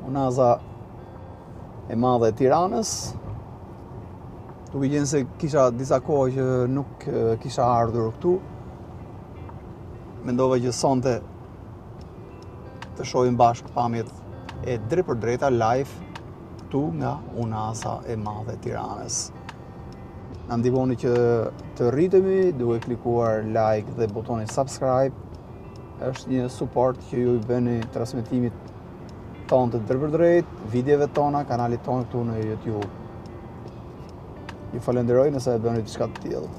Unaza e madhe e Tiranës. Duke qenë se kisha disa kohë që nuk kisha ardhur këtu, mendova që sonte të shohim bashkë pamjet e drejt për drejta live këtu nga Unaza e madhe e Tiranës. Na ndihmoni që të rritemi duke klikuar like dhe butonin subscribe. Është një suport që ju I bëni transmetimit tonë të drejt për drejt, videove tona, kanalit tonë këtu në YouTube. Ju falenderoj nëse e bëni diçka të tillë.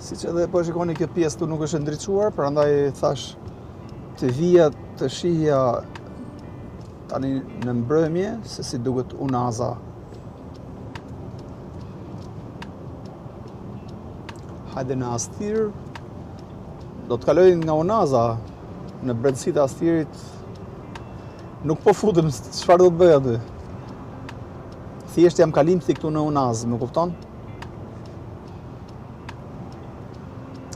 Siç edhe po shikoni kjo pjesë tu nuk është e ndriçuar, prandaj thash të vija të shihja tani në mbrëmje se si duket Unaza. Hajde në Astir. Do të kaloj nga Unaza në brendësitë e Astirit. Nuk po futem çfarë do të bëj aty. Thjesht jam kalimthi këtu në Unazë, më kupton?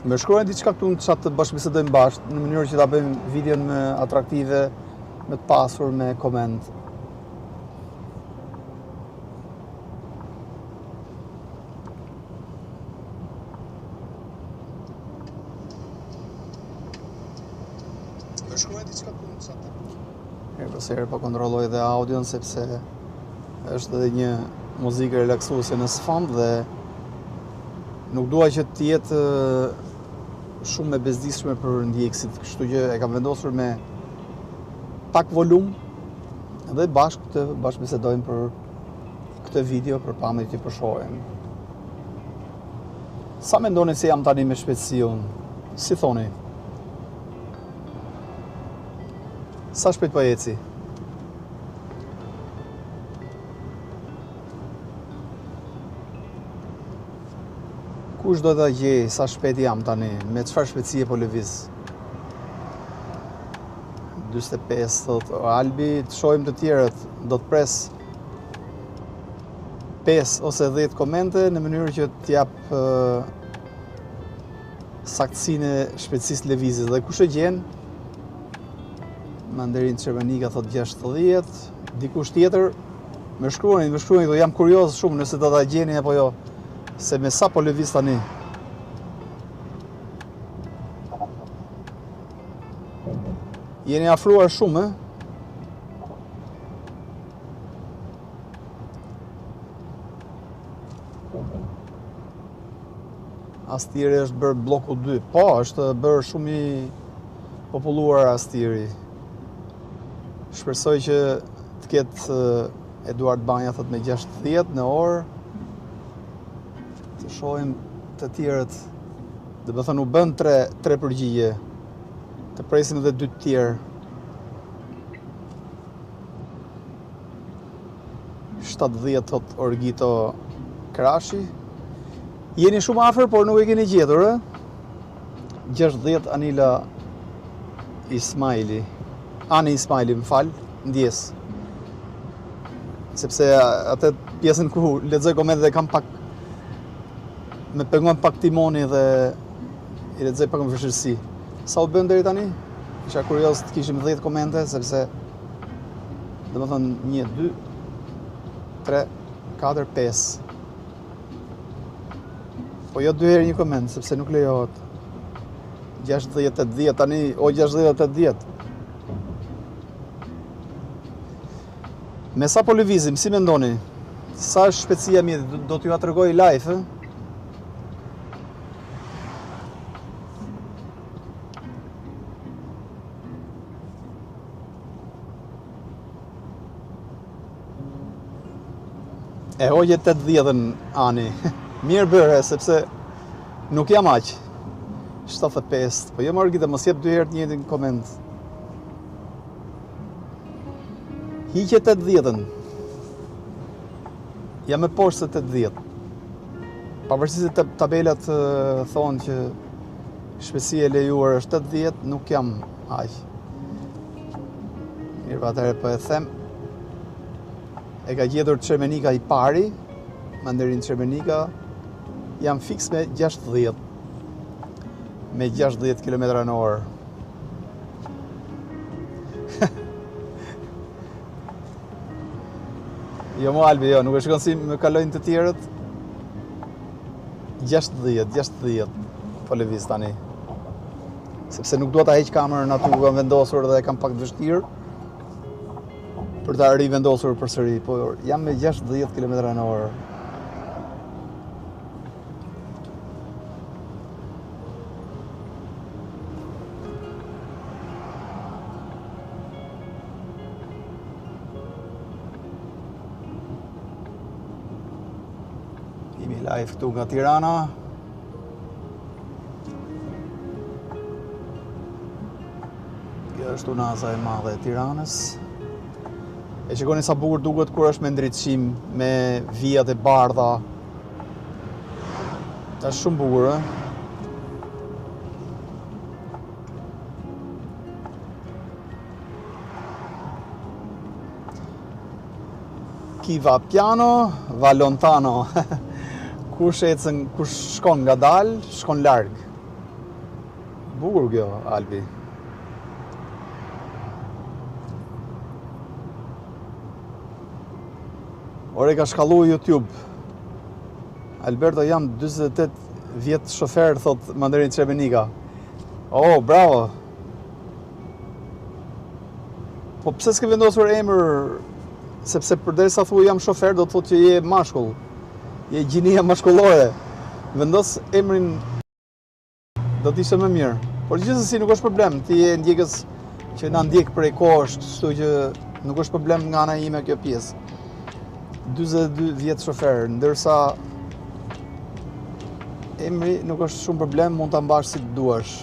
Më shkruajnë diçka këtu në chat të bashkëbisedojmë bashkë në mënyrë që ta bëjmë videon më atraktive, më të pasur me koment. Më shkruajnë diçka këtu në chat. Përse po kontrolloj edhe audion sepse është edhe një muzikë relaksuese në sfond dhe nuk dua që të jetë shumë e bezdisshme për ndjekësit, kështu që e kam vendosur me pak volum dhe bashkë të bashkëbisedojmë për këtë video për pamjet që po shohim. Sa mendoni se jam tani me shpejtësi unë? Si thoni? Sa shpejt po eci? Kush do të gjej sa shpejt jam tani, me çfarë shpejtësie po lëviz? 45, thot Albi, të shohim të tjerët, do të pres 5 ose 10 komente në mënyrë që t'jap saktësinë e shpejtësisë lëvizjes. Dhe kush e gjen? Mandarin Çermanika thot 60, dikush tjetër, më shkruani, do jam kurioz shumë nëse do ta gjeni apo jo. Se me sa po lëviz tani. Jeni afruar shumë, Astiri është bërë bloku 2. Po, është bërë shumë I populluar Astiri. Shpresoj që të ketë Eduard Banja thot me 60 në orë. Të shohim të tjerët. Dhe më thënë u bën 3 përgjigje. Të presim edhe 2 të tjerë. 70 thot Orgito Krashi. Jeni shumë afër, por nuk e keni gjetur, e? 60 Anila Ismaili. Ani Ismaili, më fal, ndjes. Sepse atë pjesën ku lexoj komentet dhe kam pak me pengon pak timoni dhe I lexoj pak më vështirësi. Sa u bën deri tani? Isha kurioz të kishim 10 komente, sepse domethënë 1, 2, 3, 4, 5. Po jo 2 herë një koment, sepse nuk lejohet. 60, 80 tani, o 60, 80. Me sa po lëvizim, si mendoni? Sa është shpejtësia mjetit? Do t'ju tregoj live, E hoqe 80-ën ani. Mirë bëre, sepse nuk jam aq. 75, po jo Margita, mos jep 2 herë të njëjtin koment. Hiqe 80-ën. Jam e poshtë se 80. Pavarësisht se tabelat thonë që shpejtësia e lejuar është 80, nuk jam aq. Mirë, atëherë po e them. E ka gjetur Çermenika i pari, Mandarin Çermenika, jam fiks me 60. Me 60 km/h. Jo mo Albi, jo, nuk e shikon si më kalojnë të tjerët. 60, po lëviz tani. Sepse nuk dua ta heq kamerën aty ku kam vendosur dhe e kam pak vështirë për ta rivendosur përsëri, po jam me 60 km/h. Jemi live këtu nga Tirana. Kjo është unaza e madhe e Tiranës. E shikoni sa bukur duket kur është me ndritësim, me vijat e bardha. Është shumë bukur, Chi va piano, va lontano. Kush shkon ngadalë, shkon larg. Bukur kjo, Albi. Ore ka shkallu YouTube. Alberto, jam 48 vjetë shofer, thot Mandarin Çermenika. Oh, bravo. Po pse s'ke vendosur emër? Sepse përderisa thuaj jam shofer, do të thotë që je mashkull. Je gjinia mashkullore. Vendos emrin, do të ishte më mirë. Por gjithsesi nuk është problem. Ti je ndjekës që na ndjek prej kohësh, kështu që nuk është problem nga ana ime kjo pjesë. 42 vjetë shofer, ndërsa emri nuk është shumë problem, mund ta mbash si të duash.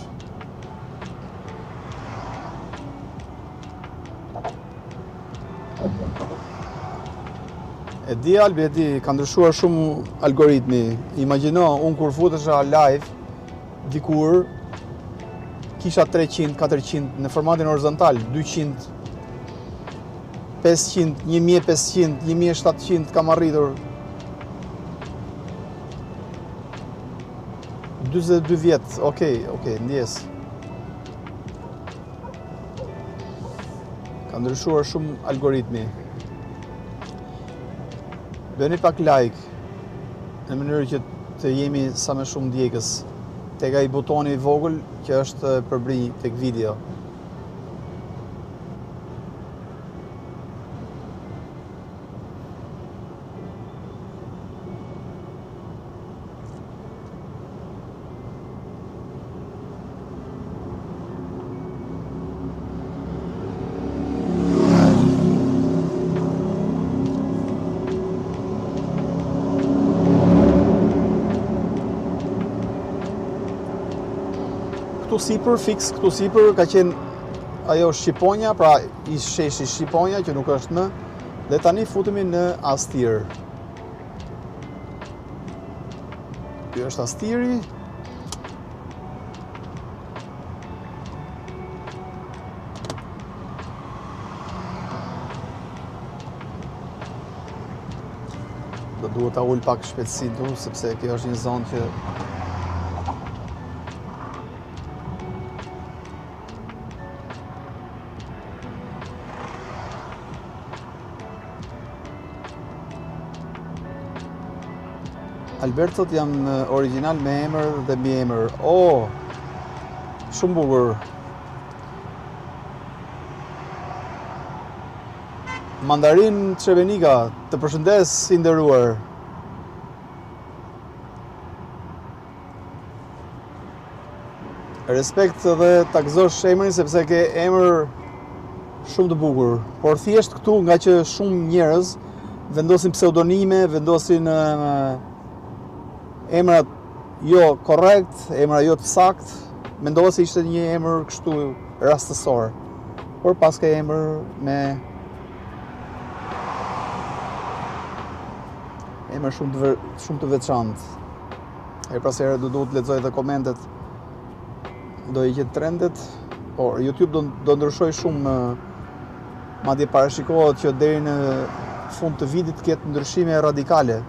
E di Albi, e di, ka ndryshuar shumë algoritmi. Imagjino, unë kur futesha live, dikur, kisha 300, 400, në formatin horizontal, 200, 500, 1500, 1700 kam arritur. 42 vjetë, okej, ndjes. Ka ndryshuar shumë algoritmi. Bëni pak like, në mënyrë që të jemi sa më shumë ndjekës. Tek ai butoni i vogël që është përbri tek video. Këtu sipër, fix këtu sipër, ka qenë ajo Shqiponja, pra i sheshi Shqiponja, që nuk është më, dhe tani futemi në Astir. Kjo është Astiri. Do duhet ta ul pak shpejtësi këtu, sepse kjo është një zonë që Albertot jam original me emër dhe mbi emër. Oh, shumë bukur. Mandarin Çermenika, të përshëndes i nderuar. Respekt dhe ta gëzosh emrin sepse ke emër shumë të bukur. Por thjesht këtu nga që shumë njerëz vendosin pseudonime, vendosin emrat jo korrekt, emra jo të sakt, mendova se ishte një emër kështu rastësor, por pas ka emër shumë të veçantë. E pas herë do të lexoj edhe komentet, do i gjet trendet, por YouTube do ndryshoj shumë, madje parashikohet që deri në fund të vitit ketë ndryshime radikale.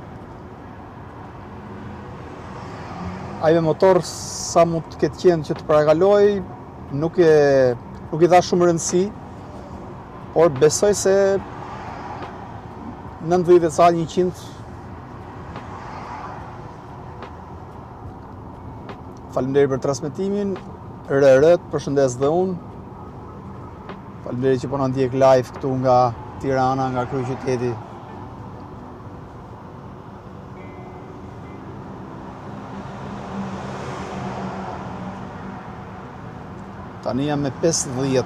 Ai me motor sa mund të ketë qenë që të parakaloj, nuk i dha shumë rëndësi, por besoj se 90 sa 100. Faleminderit për transmetimin, përshëndes dhe unë. Faleminderit që po na ndjek live këtu nga Tirana, nga kryeqyteti. Tani jam me 50.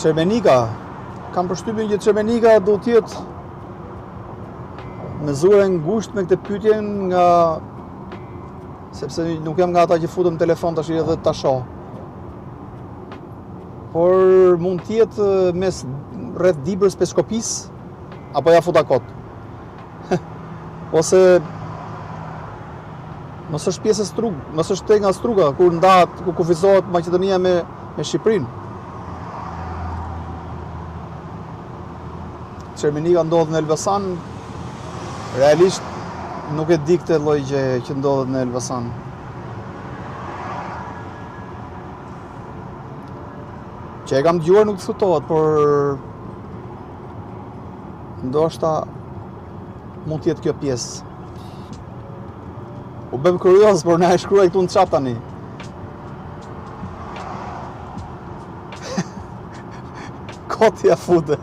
Çermenika, kam përshtypjen që Çermenika do të jetë me zure ngushtë me këtë pyetje sepse nuk jam nga ata që futem në telefon tash edhe ta shoh. Por mund të jetë mes rreth Dibrës, Peshkopis, apo ja futa kot. Ose mos është pjesë e Strug, mos është te nga Struga, kur ndahet, ku kufizohet Maqedonia me Shqipërinë. Çermenika ndodhet në Elbasan, realisht nuk e di këtë lloj gjëje që ndodhet në Elbasan. Që e kam dëgjuar nuk diskutohet, por ndoshta mund të jetë kjo pjesë. U bëm kurioz, por na e shkruaj këtu në chat tani. Koti ja fute.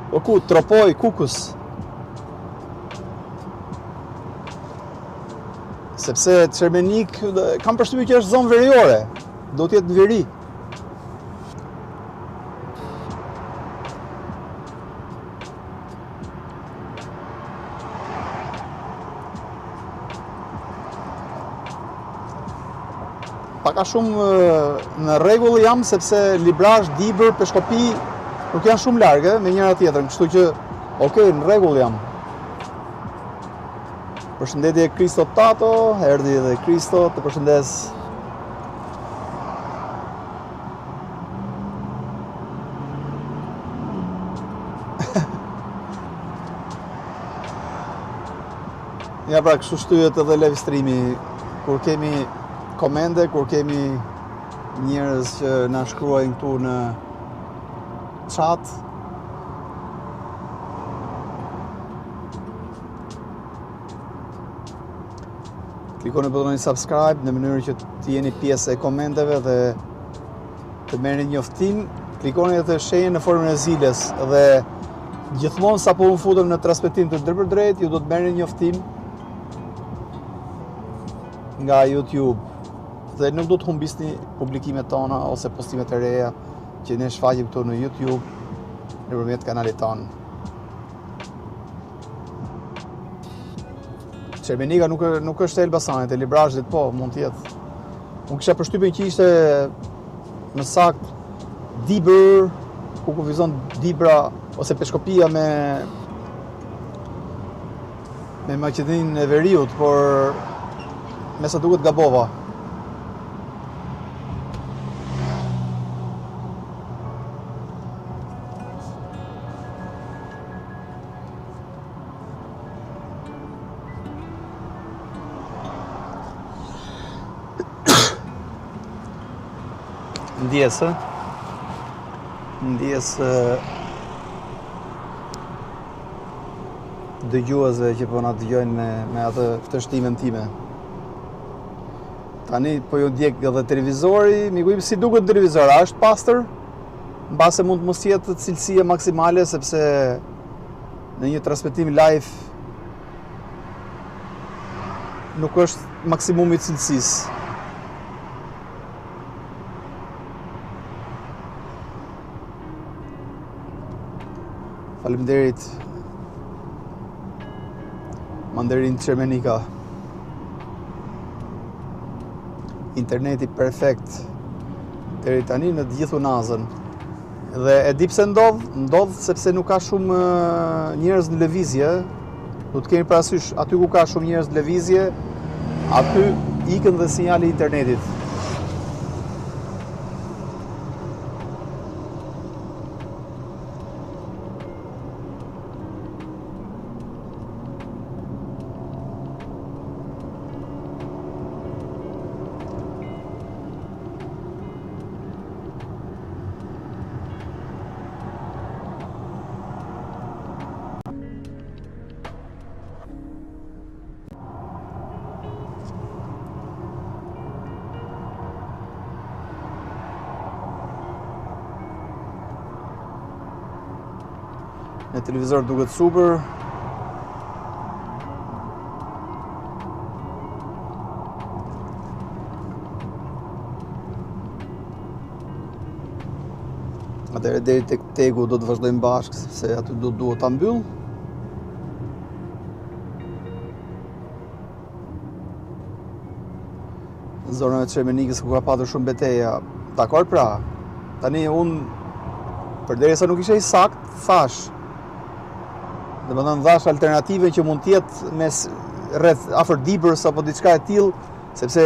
O ku, Tropoj, Kukus. Sepse Çermenik, kam përshtypjen që është zonë veriore, do të jetë në veri. Paka shumë në rregull jam, sepse Librazh, Dibër, Peshkopi nuk janë shumë largë me njëra tjetrën, kështu që okej, në rregull jam. Përshëndetje Kristo Tato, erdhi edhe Kristo, të përshëndes. Ja pra, kështu shtyhet edhe live streami, kur kemi komente, kur kemi njerëz që na shkruajnë këtu në chat. Klikoni butonin subscribe në mënyrë që të jeni pjesë e komenteve dhe të merrni njoftim. Klikoni edhe shenjën në formën e ziles dhe gjithmonë sapo unë futem në transmetim të drejtpërdrejt, ju do të merrni njoftim nga YouTube. Dhe nuk do të humbisni publikimet tona ose postimet e reja që ne shfaqim këtu në YouTube nëpërmjet kanalit tonë. Çermenika nuk është e Elbasanit, e Librazhit, po, mund të jetë. Unë kisha përshtypjen që ishte në sakt Dibër, ku kufizon Dibra ose Peshkopia me Maqedoninë e Veriut, por me sa duket gabova. Ndjes dëgjuesve që po na dëgjojnë me atë vështimin time. Tani po ju ndjek edhe televizori, miku im, si duket televizori, a është pastër? Mbase mund të mos jetë cilësia maksimale, sepse në një transmetim live nuk është maksimumi i cilësisë. Faleminderit Mandarin Cermenika. Interneti perfekt deri tani në të gjithë unazën. Dhe e di pse ndodh sepse nuk ka shumë njerëz në lëvizje. Do të keni parasysh, aty ku ka shumë njerëz në lëvizje, aty ikën dhe sinjali i internetit. Në televizor duket super. Atëherë deri tek tegu do të vazhdojmë bashkë, se aty duhet ta mbyll. Zona e Cermenikës ku ka patur shumë betejë. Dakor pra. Tani përderisa nuk ishte i sakt, thash. Domethënë dhash alternative që mund të jetë mes rreth afër Dibrës apo diçka e tillë, sepse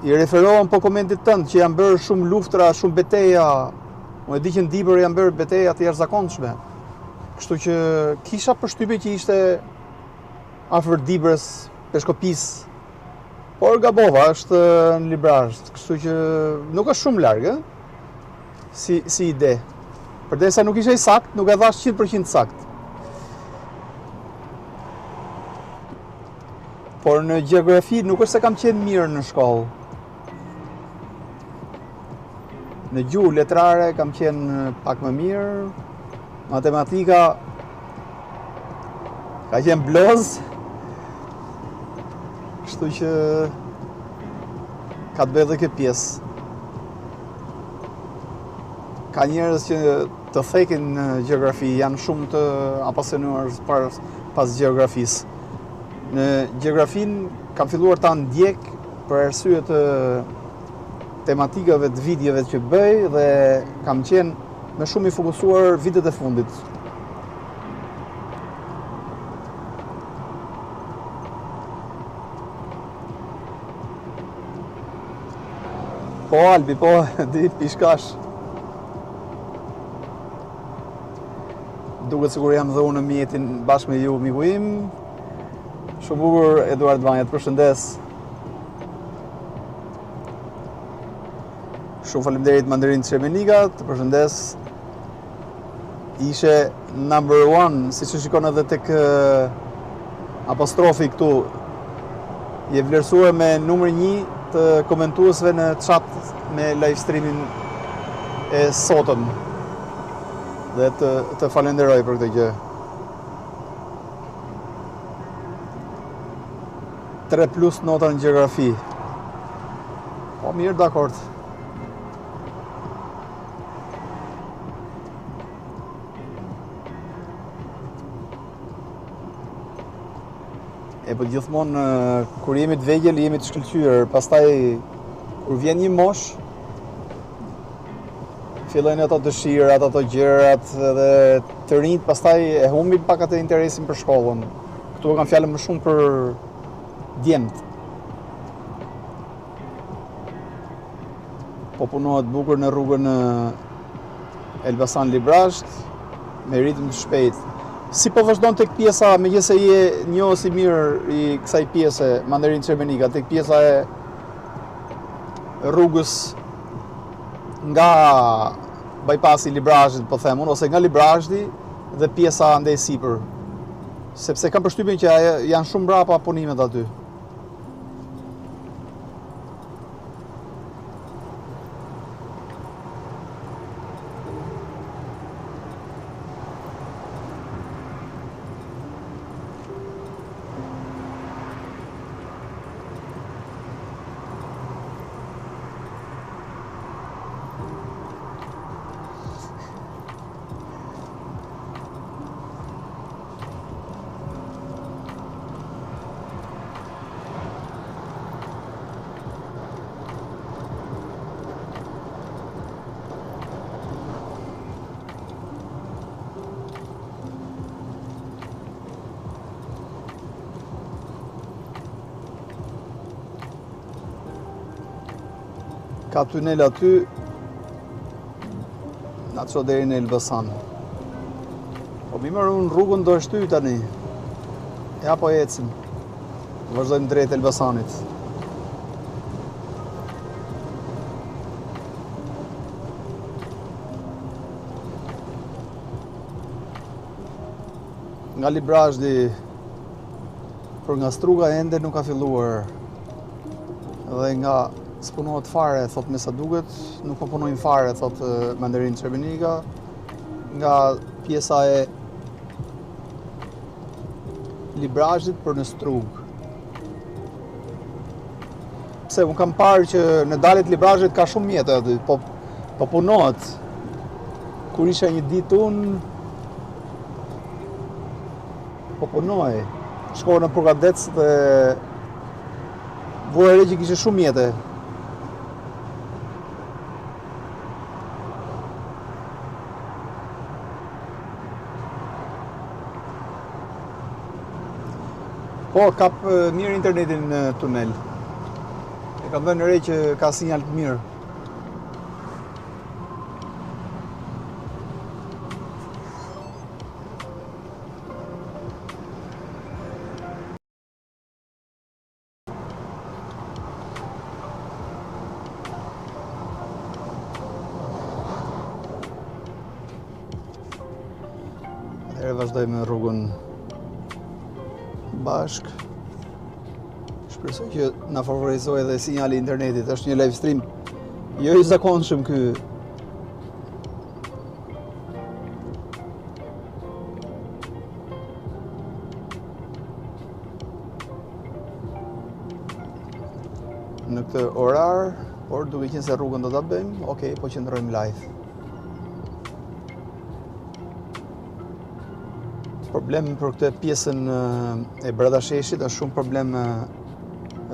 i referohen po komentit tënd që janë bërë shumë luftra, shumë beteja. Unë e di që në Dibër janë bërë beteja të jashtëzakonshme. Kështu që kisha përshtypje që ishte afër Dibrës, Peshkopisë. Por gabova, është në Librazh, kështu që nuk është shumë larg, si ide. Përderisa nuk ishte i sakt, nuk e dhash 100% sakt. Por në gjeografi nuk është se kam qenë mirë në shkollë. Në gjuhë letrare kam qenë pak më mirë. Matematika ka qenë bloz. Kështu që ka të bëjë edhe këtë pjesë. Ka njerëz që të thekin në gjeografi, janë shumë të apasionuar pas gjeografisë. Në gjeografin kam filluar ta ndjek për arsye të tematikave të videove që bëj dhe kam qenë më shumë i fokusuar vitet e fundit. Po Albi, po, di pishkash. Duket sikur jam dhe unë në mjetin bashkë me ju, miku im. Shumë bukur, Eduard Vanja, të përshëndes. Shumë faleminderit Mandarin Cermenika, të përshëndes. Ishe number 1, si që shikon edhe tek apostrofi këtu. Je vlerësuar me numër 1 të komentuesve në chat me live streamin e sotëm. Dhe të falenderoj për këtë gjë. 3+ nota në gjeografi. Po mirë, dakord. Po gjithmonë kur jemi të vegjël, jemi të shkëlqyer. Pastaj kur vjen një mosh, fillojnë ato dëshirat, ato gjërat dhe të rinjt pastaj e humbin pak atë interesin për shkollën. Këtu kam fjalën më shumë për djemt. Po punohet bukur në rrugën Elbasan Librazh me ritëm të shpejt. Si po vazhdon tek pjesa, megjithëse je njohës i mirë i kësaj pjese, Mandarin Cermenika, tek pjesa e rrugës nga bypassi Librazhit, po them unë, ose nga Librazhti dhe pjesa andej sipër. Sepse kam përshtypjen që janë shumë mbrapa punimet aty. ka tunel aty, na ço deri në Elbasan. Po mi mërë unë rrugën do shty tani. Ja po ecim. Vazhdojmë drejt Elbasanit. Nga Librazhdi për nga Struga ende nuk ka filluar. Dhe nga s'punohet fare, thot me sa duket, nuk po punojnë fare, thot Mandarin Çerbenika, nga pjesa e Librazhdit për në Strugë. Pse unë kam parë që në dalet Librazhdit ka shumë mjete aty, po punohet. Kur isha një ditë unë, po punoj. Shkova në Purgadec dhe vore që kishe shumë mjete. Po, kap mirë internetin në tunel. E kam dhënë re që ka sinjal të mirë. Atëherë vazhdojmë rrugën bashk. Shpresoj që na favorizoj edhe sinjali i internetit. Është një live stream jo i zakonshëm ky. Në këtë orar, por duke qenë se rrugën do ta bëjmë, okay, po qëndrojmë live. Problem për këtë pjesën e Bradasheshit, është shumë problem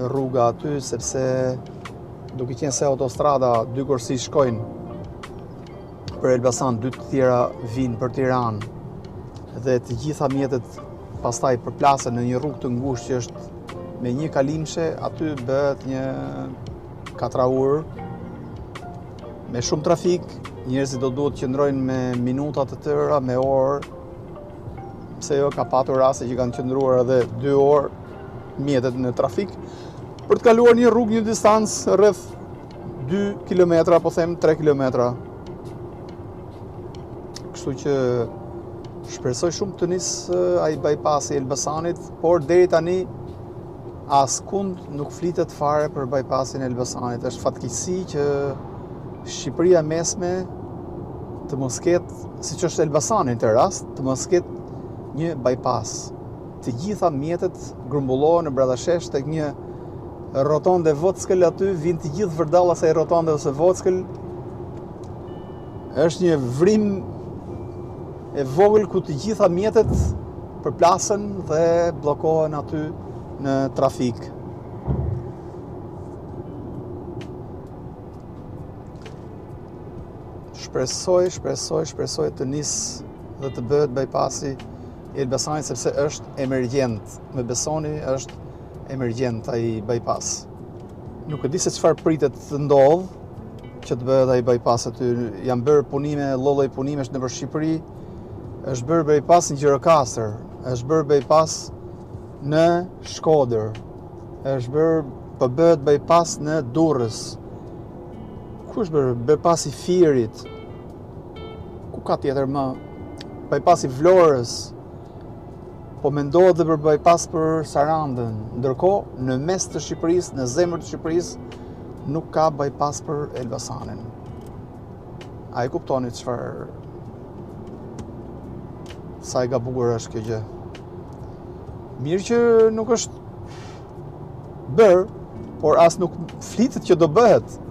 rruga aty, sepse duke qenë se autostrada dy korsi shkojnë për Elbasan, dy të tjera vinë për Tiranë, dhe të gjitha mjetet pastaj përplasen në një rrugë të ngushtë që është me një kalimshe, aty bëhet një katraur me shumë trafik, njerëzit do duhet të qëndrojnë me minuta të tëra, me orë. Pse jo, ka patur raste që kanë qëndruar edhe 2 orë mjetet në trafik për të kaluar një rrugë, një distancë rreth 2 kilometra, po them 3 kilometra. Kështu që shpresoj shumë të nisë ai bypassi i Elbasanit, por deri tani askund nuk flitet fare për bypassin e Elbasanit. Është fatkeqësi që Shqipëria e mesme të mos ketë, siç është Elbasani në këtë rast, të mos ketë një bypass. Të gjitha mjetet grumbullohen në Bradashesh tek një rotonde Vockël aty, vinë të gjithë vërdall asaj rotonde ose Vockël. Është një vrim e vogël ku të gjitha mjetet përplasen dhe bllokohen aty në trafik. Shpresoj të nisë dhe të bëhet bypassi i Elbasanit, sepse është emergjent. Me besoni, është emergjent ai bypass. Nuk e di se çfarë pritet të ndodhë që të bëhet ai bypass aty. Janë bërë punime, lloj punimesh nëpër Shqipëri. Është bërë bypass në Gjirokastër, është bërë bypass në Shkodër, po bëhet bypass në Durrës. Ku është bërë bypass i Firit? Ku ka tjetër më? Bypass i Vlorës. Po mendohet dhe për bypass për Sarandën. Ndërkohë, në mes të Shqipërisë, në zemër të Shqipërisë, nuk ka bypass për Elbasanin. A e kuptoni çfarë sa e gabuar është kjo gjë? Mirë që nuk është bërë, por as nuk flitet që do bëhet.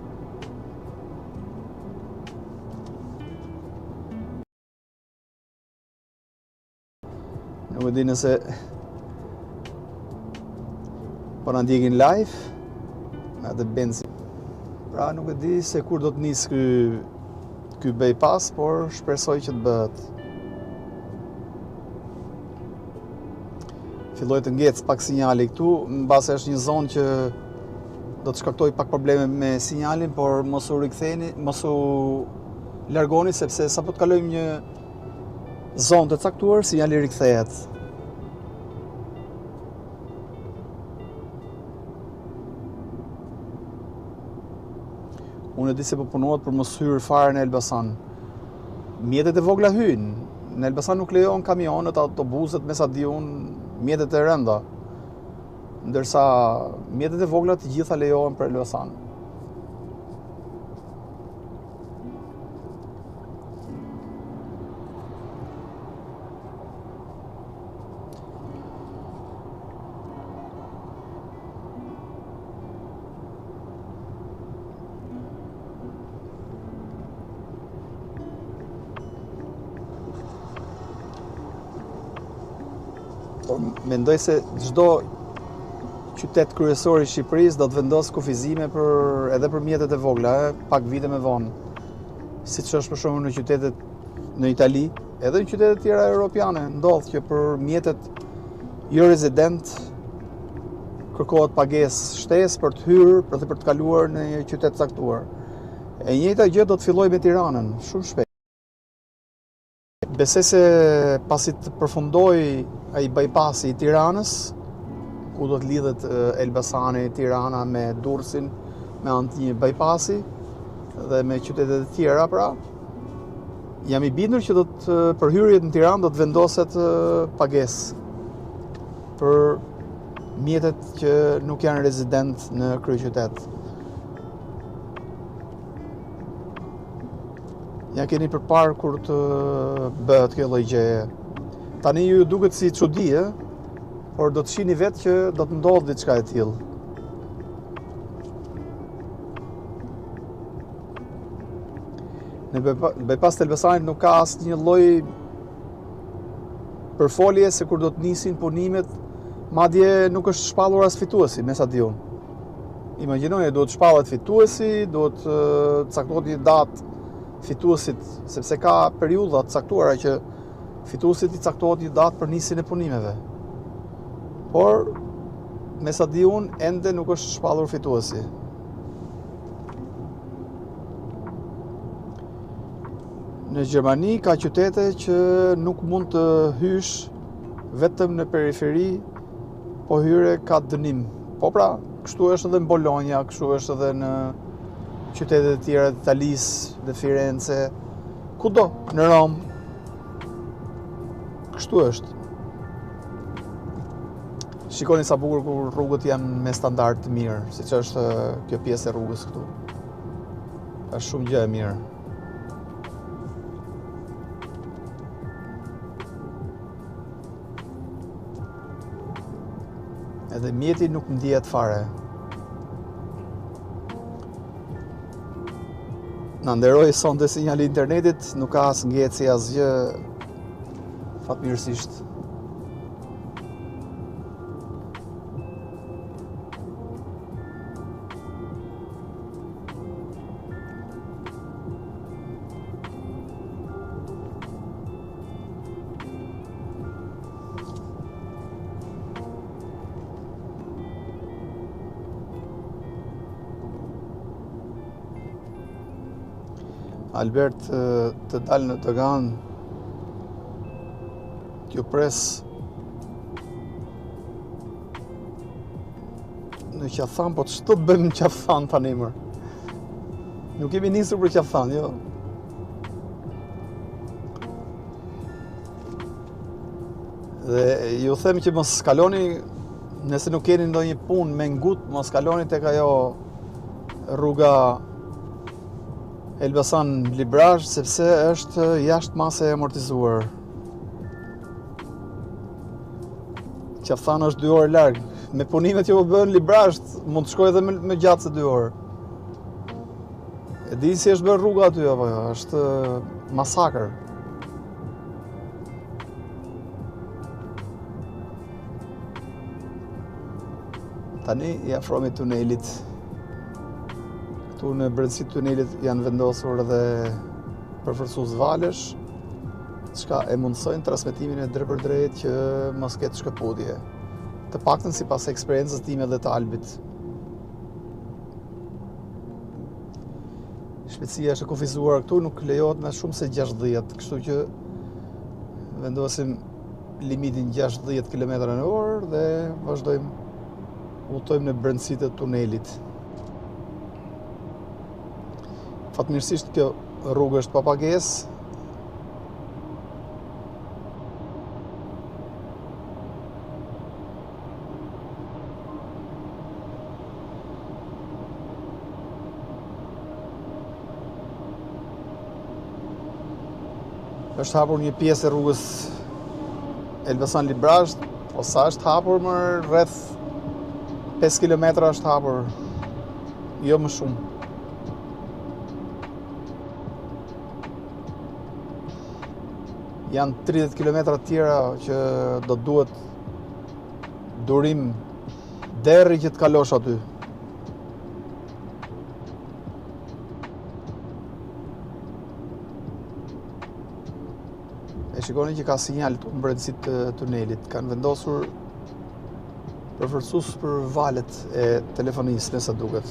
Nuk e di nëse po na ndjekin live me atë benzin. Pra nuk e di se kur do të nisë ky bypass, por shpresoj që të bëhet. Filloi të ngec pak sinjali këtu, mbase është një zonë që do të shkaktoj pak probleme me sinjalin, por mos u riktheni, mos u largoni sepse sapo të kalojmë një zonë të caktuar, sinjali rikthehet. Unë e di se po punohet për mos hyrë fare në Elbasan. Mjetet e vogla hyjnë. Në Elbasan nuk lejon kamionët, autobuset, me sa di unë, mjetet e rënda. Ndërsa mjetet e vogla të gjitha lejohen për Elbasan. Mendoj se çdo qytet kryesor i Shqipërisë do të vendosë kufizime edhe për mjetet e vogla, pak vite më vonë. Siç është për shembull në qytetet në Itali, edhe në qytetet tjera europiane, ndodh që për mjetet jo rezident kërkohet pagesë shtesë për të hyrë, për të kaluar në një qytet caktuar. E njëjta gjë do të fillojë me Tiranën, shumë shpejt. Besoj se pasi të përfundoj ai bypassi i Tiranës, ku do të lidhet Elbasani, Tirana me Durrësin, me anë të një bypassi dhe me qytetet e tjera, pra, jam i bindur që për hyrjet në Tiranë do të vendoset pagesë për mjetet që nuk janë rezident në kryeqytet. Ja keni përpar kur të bëhet kjo lloj gjeje. Tani ju duket si çudi, por do të shihni vetë që do të ndodhë diçka e tillë. Në bypass të Elbasanit nuk ka asnjë lloj përfolje se kur do të nisin punimet, madje nuk është shpallur as fituesi, me sa di unë. Imagjinoni, duhet shpallet fituesi, duhet caktohet një datë fituesit, sepse ka periudha të caktuara që fituesit i caktohet një datë për nisjen e punimeve. Por, me sa di unë, ende nuk është shpallur fituesi. Në Gjermani ka qytete që nuk mund të hysh vetëm në periferi, po hyre ka dënim. Po pra, kështu është edhe në Bologna, kështu është edhe në qytetet e tjera të Italisë, në Firenze, kudo, në Rom. Kështu është. Shikoni sa bukur kur rrugët janë me standard të mirë, siç është kjo pjesë e rrugës këtu. Është shumë gjë e mirë. Edhe mjeti nuk ndihet fare. Na nderoj sonte sinjali internetit, nuk ka as ngjeci asgjë, fatmirësisht. Albert të dalë në Dogan, t'ju pres në Qaftan, po ç'do të bëjmë në Qaftan tani më? Nuk kemi nisur për Qaftan, jo. Dhe ju them që mos kaloni, nëse nuk keni ndonjë punë me ngut, mos kaloni tek ajo rruga Elbasan Librazh, sepse është jashtë mase e amortizuar. Qaftan është 2 orë larg. Me punimet që po bëhen Librazh, mund të shkojë edhe më gjatë se 2 orë. E di si është bërë rruga aty apo jo, është masakër. Tani i afrohemi tunelit. Këtu në brendësi tunelit janë vendosur edhe përforcues valësh, çka e mundsojnë transmetimin e drejtpërdrejt që mos ketë shkëputje. Të paktën sipas eksperiencës time dhe të Albit. Shpejtësia është e kufizuar këtu, nuk lejohet me shumë se 60, kështu që vendosim limitin 60 km/h dhe vazhdojmë, udhtojmë në brendësitë e tunelit. Fatmirësisht kjo rrugë është pa pagesë. Është hapur një pjesë e rrugës Elbasan Librazh, o sa është hapur më rreth 5 km është hapur, jo më shumë. Janë 30 km tjera që do duhet durim deri që të kalosh aty. Shikoni që ka sinjal të brendësitë të tunelit. Kanë vendosur përforcues për valët e telefonisë, me sa duket.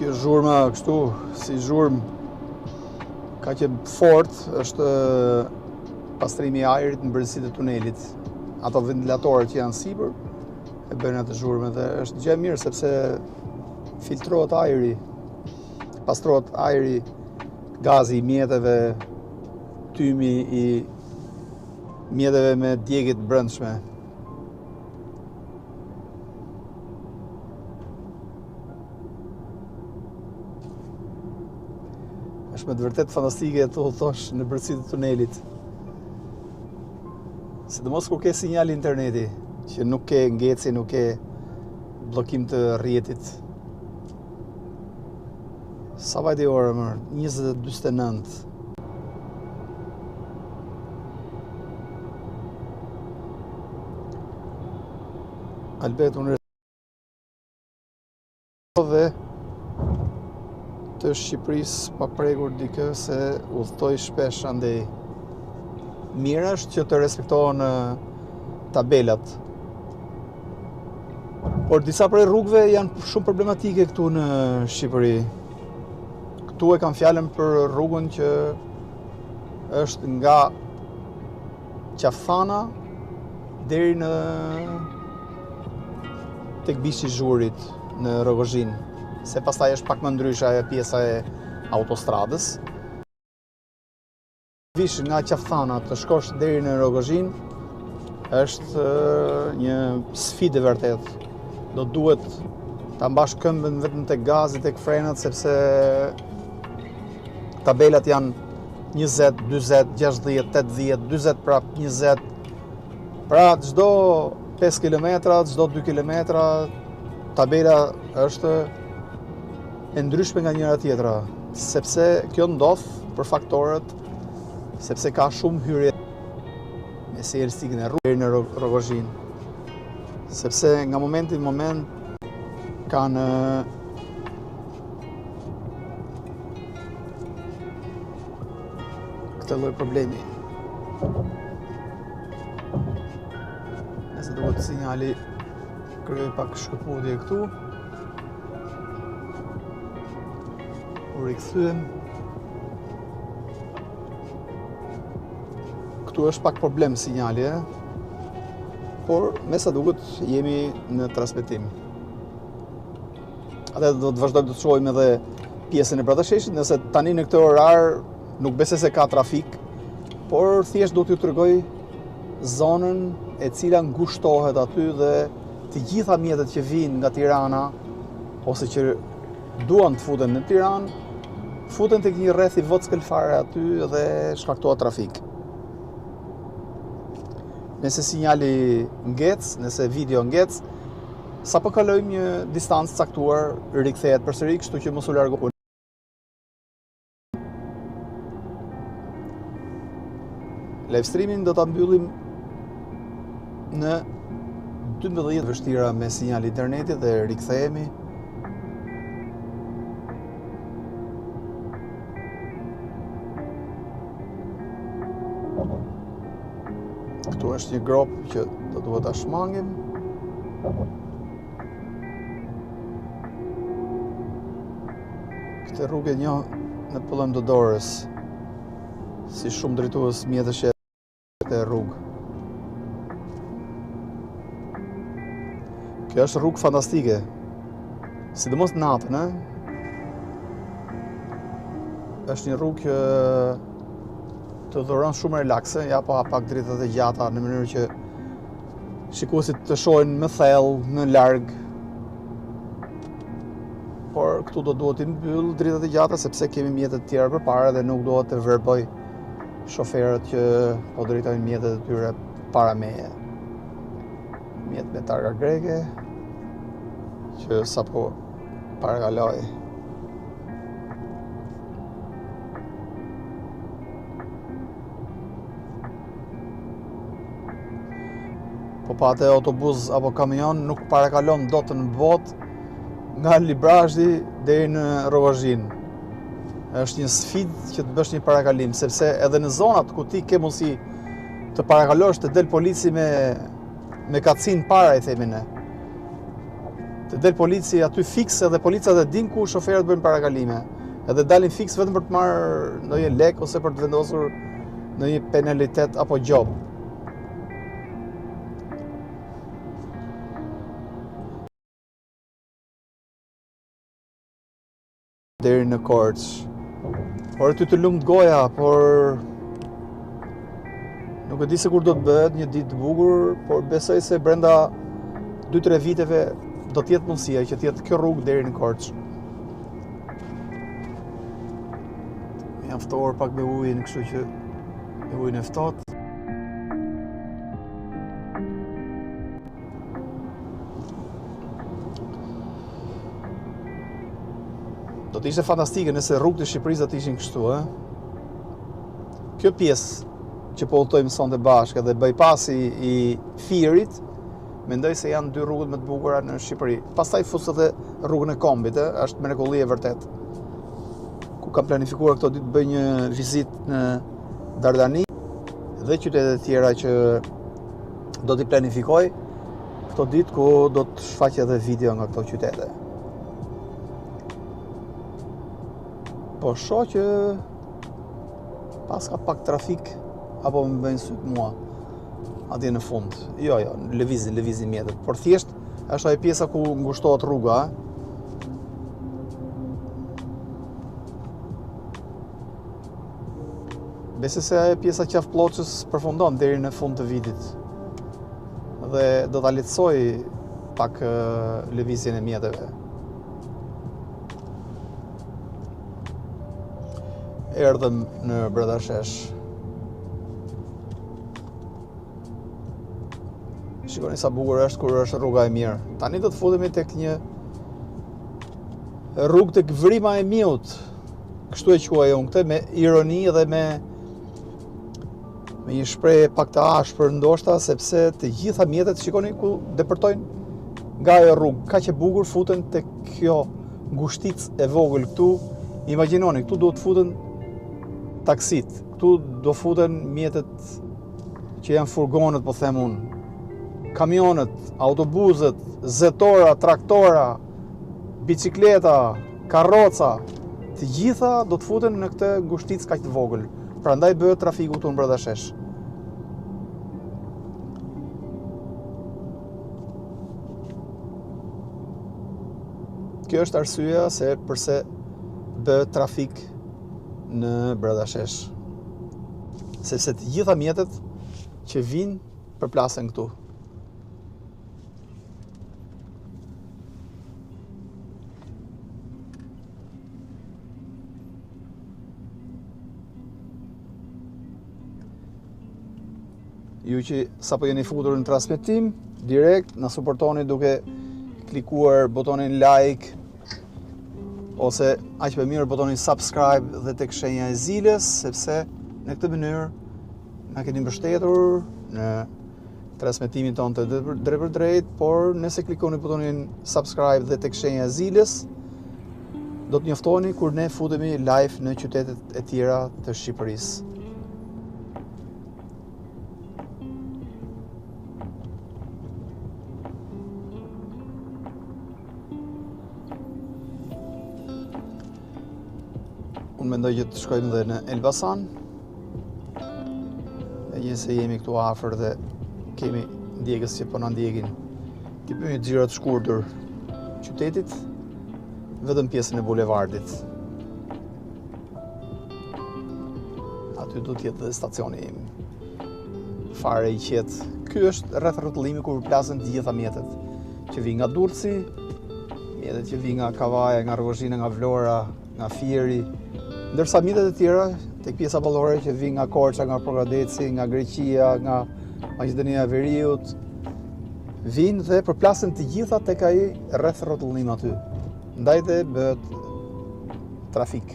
Kjo zhurma kështu, si zhurmë, ka që fort, është pastrimi i ajrit në brendësitë e tunelit. Ato ventilatorët që janë sipër e bëjnë atë zhurmë dhe është gjë e mirë sepse filtrohet ajri, pastrohet ajri, gazi i mjeteve, tymi i mjeteve me djegje të brendshme. Është me të vërtet fantastike të udhëtosh në brendësitë të tunelit. Sidomos kur ke sinjal interneti, që nuk ke ngecje, nuk ke bllokim të rrjetit. Sa vajte ora më? 20:49. Albet unë dhe të Shqipërisë pa prekur dikë se udhtoj shpesh andej. Mirë është që të respektohen tabelat. Por disa prej rrugëve janë shumë problematike këtu në Shqipëri. Këtu e kam fjalën për rrugën që është nga Qafana deri në tek Bishi i Zhurit në Rogozhin, se pastaj është pak më ndryshe ajo pjesa e autostradës. Vish nga Qafana të shkosh deri në Rogozhin është një sfidë e vërtet. Do duhet ta mbash këmbën vetëm tek gazi, tek frenat, sepse tabelat janë 20, 40, 60, 80, 40 prap 20. Pra çdo 5 km, çdo 2 km tabela është e ndryshme nga njëra tjetra, sepse kjo ndodh për faktorët, sepse ka shumë hyrje me sejeristikën e rrugës në Rogozhin, sepse nga momenti në moment kanë këtë lloj problemi. Nëse duhet sinjali krijoj pak shkëputje këtu. U rikthyem. Këtu është pak problem sinjali, por me sa duket jemi në transmetim. Atë do të vazhdojmë të shohim edhe pjesën e Bradasheshit, nëse tani në këtë orar nuk besoj se ka trafik, por thjesht do t'ju tregoj zonën e cila ngushtohet aty dhe të gjitha mjetet që vinë nga Tirana ose që duan të futen në Tiranë, futen tek një rreth i vockël fare aty dhe shkaktohet trafik. Nëse sinjali ngec, nëse video ngec, sa po kalojmë një distancë caktuar, rikthehet përsëri, kështu që mos u largoni. Live streamin do ta mbyllim në 12 vështira me sinjal interneti dhe rikthehemi. Këtu është një grop që do duhet ta shmangim. Këtë rrugë një në Pëllëm Dodorës, si shumë drejtues mjetësh e rrugë. Kjo është rrugë fantastike, sidomos natën, është një rrugë që të dhuron shumë relakse, ja pa pak dritat e gjata në mënyrë që shikuesit të shohin më thellë, më larg. Por këtu do duhet të mbyll dritat e gjata sepse kemi mjete të tjera përpara dhe nuk duhet të verboj shoferët që po drejtojnë mjetet e tyre para meje. Mjet me targa greke që sapo parakaloi. Po pate autobus apo kamion nuk parakalon dot në botë nga Librazhdi deri në Rrovazhin. Është një sfidë që të bësh një parakalim, sepse edhe në zonat ku ti ke mundësi të parakalosh, të del polici me kacin para, i themi ne. Të del polici aty fiks edhe policat e din ku shoferët bëjnë parakalime. Edhe dalin fiks vetëm për të marrë ndonjë lek ose për të vendosur ndonjë penalitet apo gjob. Deri në Korçë. Por aty të lumt goja, por nuk e di se kur do të bëhet një ditë të bukur, por besoj se brenda 2-3 viteve do të jetë mundësia që të jetë kjo rrugë deri në Korçë. Jam ftohur pak me ujin, kështu që me ujin e ftohtë. Do të ishte fantastike nëse rrugët e Shqipërisë të ishin kështu, Kjo pjesë që po udhtojmë sonte bashkë dhe bypassi i Firit, mendoj se janë 2 rrugët më të bukura në Shqipëri. Pastaj fus edhe rrugën e Kombit, është mrekulli e vërtet. Ku kam planifikuar këto ditë të bëj një vizitë në Dardani dhe qytete të tjera që do t'i planifikoj këto ditë ku do të shfaq edhe video nga këto qytete. Po shoh që pas ka pak trafik apo më bëjnë syt mua atje në fund. Jo, lëvizin mjetet, por thjesht është ajo pjesa ku ngushtohet rruga. Besoj se ajo pjesa qaf Ploçës përfundon deri në fund të vitit. Dhe do ta lehtësoj pak lëvizjen e mjeteve. Erdhëm në Bradashesh. Shikoni sa bukur është kur është rruga e mirë. Tani do të futemi tek një rrugë tek Vrima e Miut. Kështu e quaj unë këtë me ironi dhe me një shprehje pak të ashpër ndoshta, sepse të gjitha mjetet shikoni ku depërtojnë nga ajo rrugë. Kaq e bukur futen tek kjo ngushticë e vogël këtu. Imagjinoni, këtu duhet futen taksit, këtu do futen mjetet që janë furgonët, po them unë, kamionët, autobuzët, zetora, traktora, bicikleta, karroca, të gjitha do të futen në këtë ngushticë kaq të vogël. Prandaj bëhet trafiku këtu në Bradashesh. Kjo është arsyeja se përse bëhet trafik në Bradashesh. Sepse të gjitha mjetet që vinë përplasen këtu. Ju që sapo jeni futur në transmetim, direkt na suportoni duke klikuar botonin like ose aq më mirë botonin subscribe dhe tek shenja e zilës, sepse në këtë mënyrë na keni mbështetur në transmetimin tonë të drejt për drejt, por nëse klikoni botonin subscribe dhe tek shenja e zilës, do të njoftoni kur ne futemi live në qytetet e tjera të Shqipërisë. Unë mendoj që të shkojmë dhe në Elbasan. E se jemi këtu afër dhe kemi ndjekës që po na ndjekin. Ti bëjmë një xhiro të shkurtër qytetit, vetëm pjesën e bulevardit. Aty do të jetë dhe stacioni im. Fare i qetë. Ky është rreth rrotullimi ku përplasen të gjitha mjetet. Që vi nga Durrësi, mjetet që vi nga Kavaja, nga Rrogozhina, nga Vlora, nga Fieri. Ndërsa mjetet e tjera, tek pjesa ballore që vi nga Korça, nga Porgadeci, nga Greqia, nga Maqedonia e Veriut, vinë dhe përplasen të gjitha tek ai rreth rrotullim aty. Ndaj dhe bëhet trafik.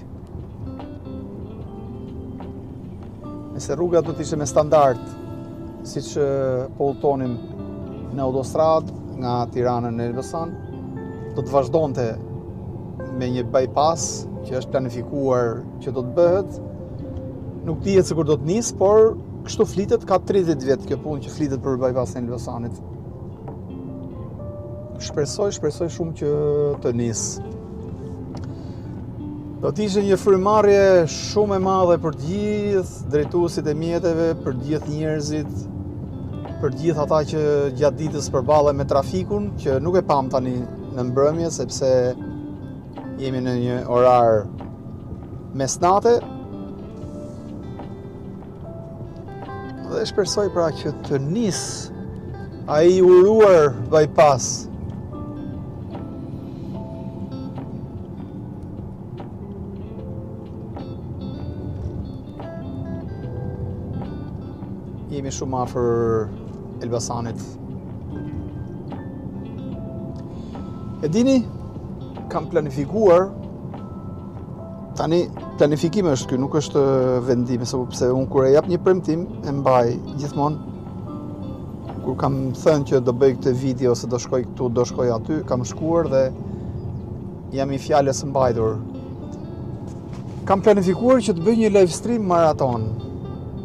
Nëse rruga do të ishte me standard, siç po udhtonim në autostradë nga Tirana në Elbasan, do të vazhdonte me një bypass që është planifikuar që do të bëhet. Nuk dihet se kur do të nis, por kështu flitet, ka 30 vjet kjo punë që flitet për bypassin e Elbasanit. Shpresoj shumë që të nis. Do të ishte një frymëmarrje shumë e madhe për gjithë drejtuesit e mjeteve, për gjithë njerëzit, për gjithë ata që gjatë ditës përballen me trafikun, që nuk e pam tani në mbrëmje sepse jemi në një orar mesnate. Dhe shpresoj pra që të nis ai uruar bypass. Jemi shumë afër Elbasanit. E dini, kam planifikuar, tani planifikimi është ky, nuk është vendim, sepse unë kur e jap një premtim e mbaj gjithmonë. Kur kam thënë që do bëj këtë video ose do shkoj këtu, do shkoj aty, kam shkuar dhe jam i fjalës së mbajtur. Kam planifikuar që të bëj një live stream maraton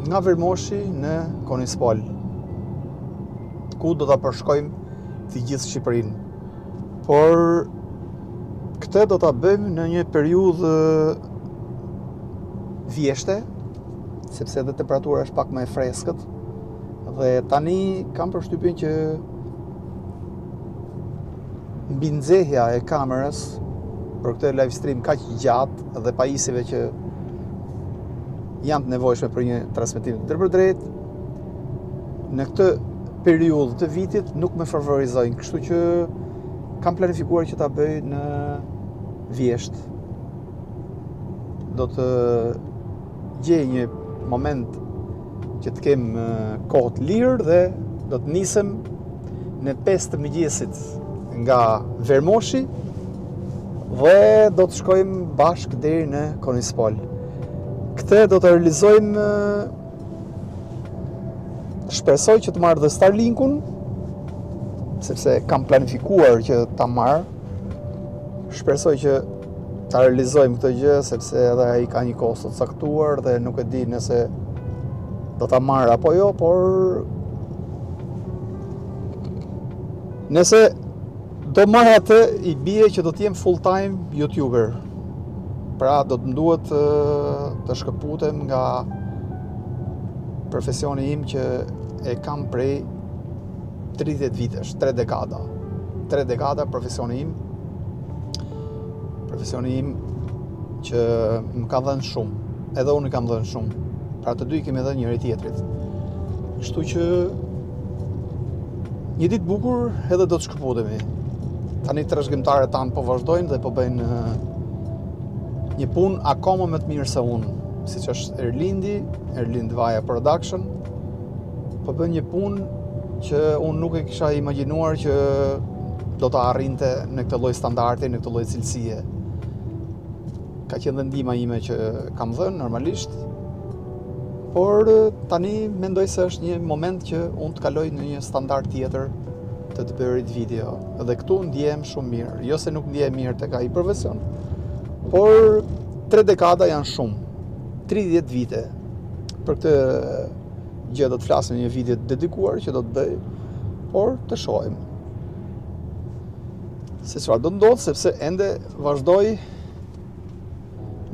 nga Vermoshi në Konispol, ku do ta përshkojmë të gjithë Shqipërinë. Por këtë do ta bëjmë në një periudhë vjeshte, sepse edhe temperatura është pak më e freskët. Dhe tani kam përshtypjen që mbi nxehja e kamerës për këtë live stream kaq gjatë dhe pajisjeve që janë të nevojshme për një transmetim të drejt, në këtë periudhë të vitit nuk më favorizojnë, kështu që kam planifikuar që ta bëj në vjesht. Do të gjej një moment që të kem kohë të lirë dhe do të nisem në 5 të mëngjesit nga Vermoshi dhe do të shkojmë bashkë deri në Konispol. Këtë do të realizojmë, shpresoj që të marrë dhe Starlinkun, sepse kam planifikuar që ta marr. Shpresoj që ta realizojmë këtë gjë, sepse edhe ai ka një kosto të caktuar dhe nuk e di nëse do ta marr apo jo, por nëse do marr atë, i bie që do të jem full time YouTuber. Pra do të më duhet të shkëputem nga profesioni im që e kam prej 30 vitesh, 3 dekada. 3 dekada profesioni im. Profesioni im që më ka dhënë shumë, edhe unë i kam dhënë shumë. Pra të dy i kemi dhënë njëri tjetrit. Kështu që një ditë bukur edhe do të shkëputemi. Tani trashëgimtarët tanë po vazhdojnë dhe po bëjnë një punë akoma më të mirë se unë. Siç është Erlindi Vaja Production, po bën një punë që unë nuk e kisha imagjinuar që do të arrinte në këtë lloj standardi, në këtë lloj cilësie. Ka qenë dhe ndihma ime që kam dhënë normalisht, por tani mendoj se është një moment që unë të kaloj në një standard tjetër të të bërit video. Dhe këtu ndjehem shumë mirë. Jo se nuk ndjehem mirë tek ai profesion, por 3 dekada janë shumë. 30 vite. Për këtë gjë do të flasim një video dedikuar që do të bëj, por të shohim se çfarë do të ndodhë, sepse ende vazhdoj,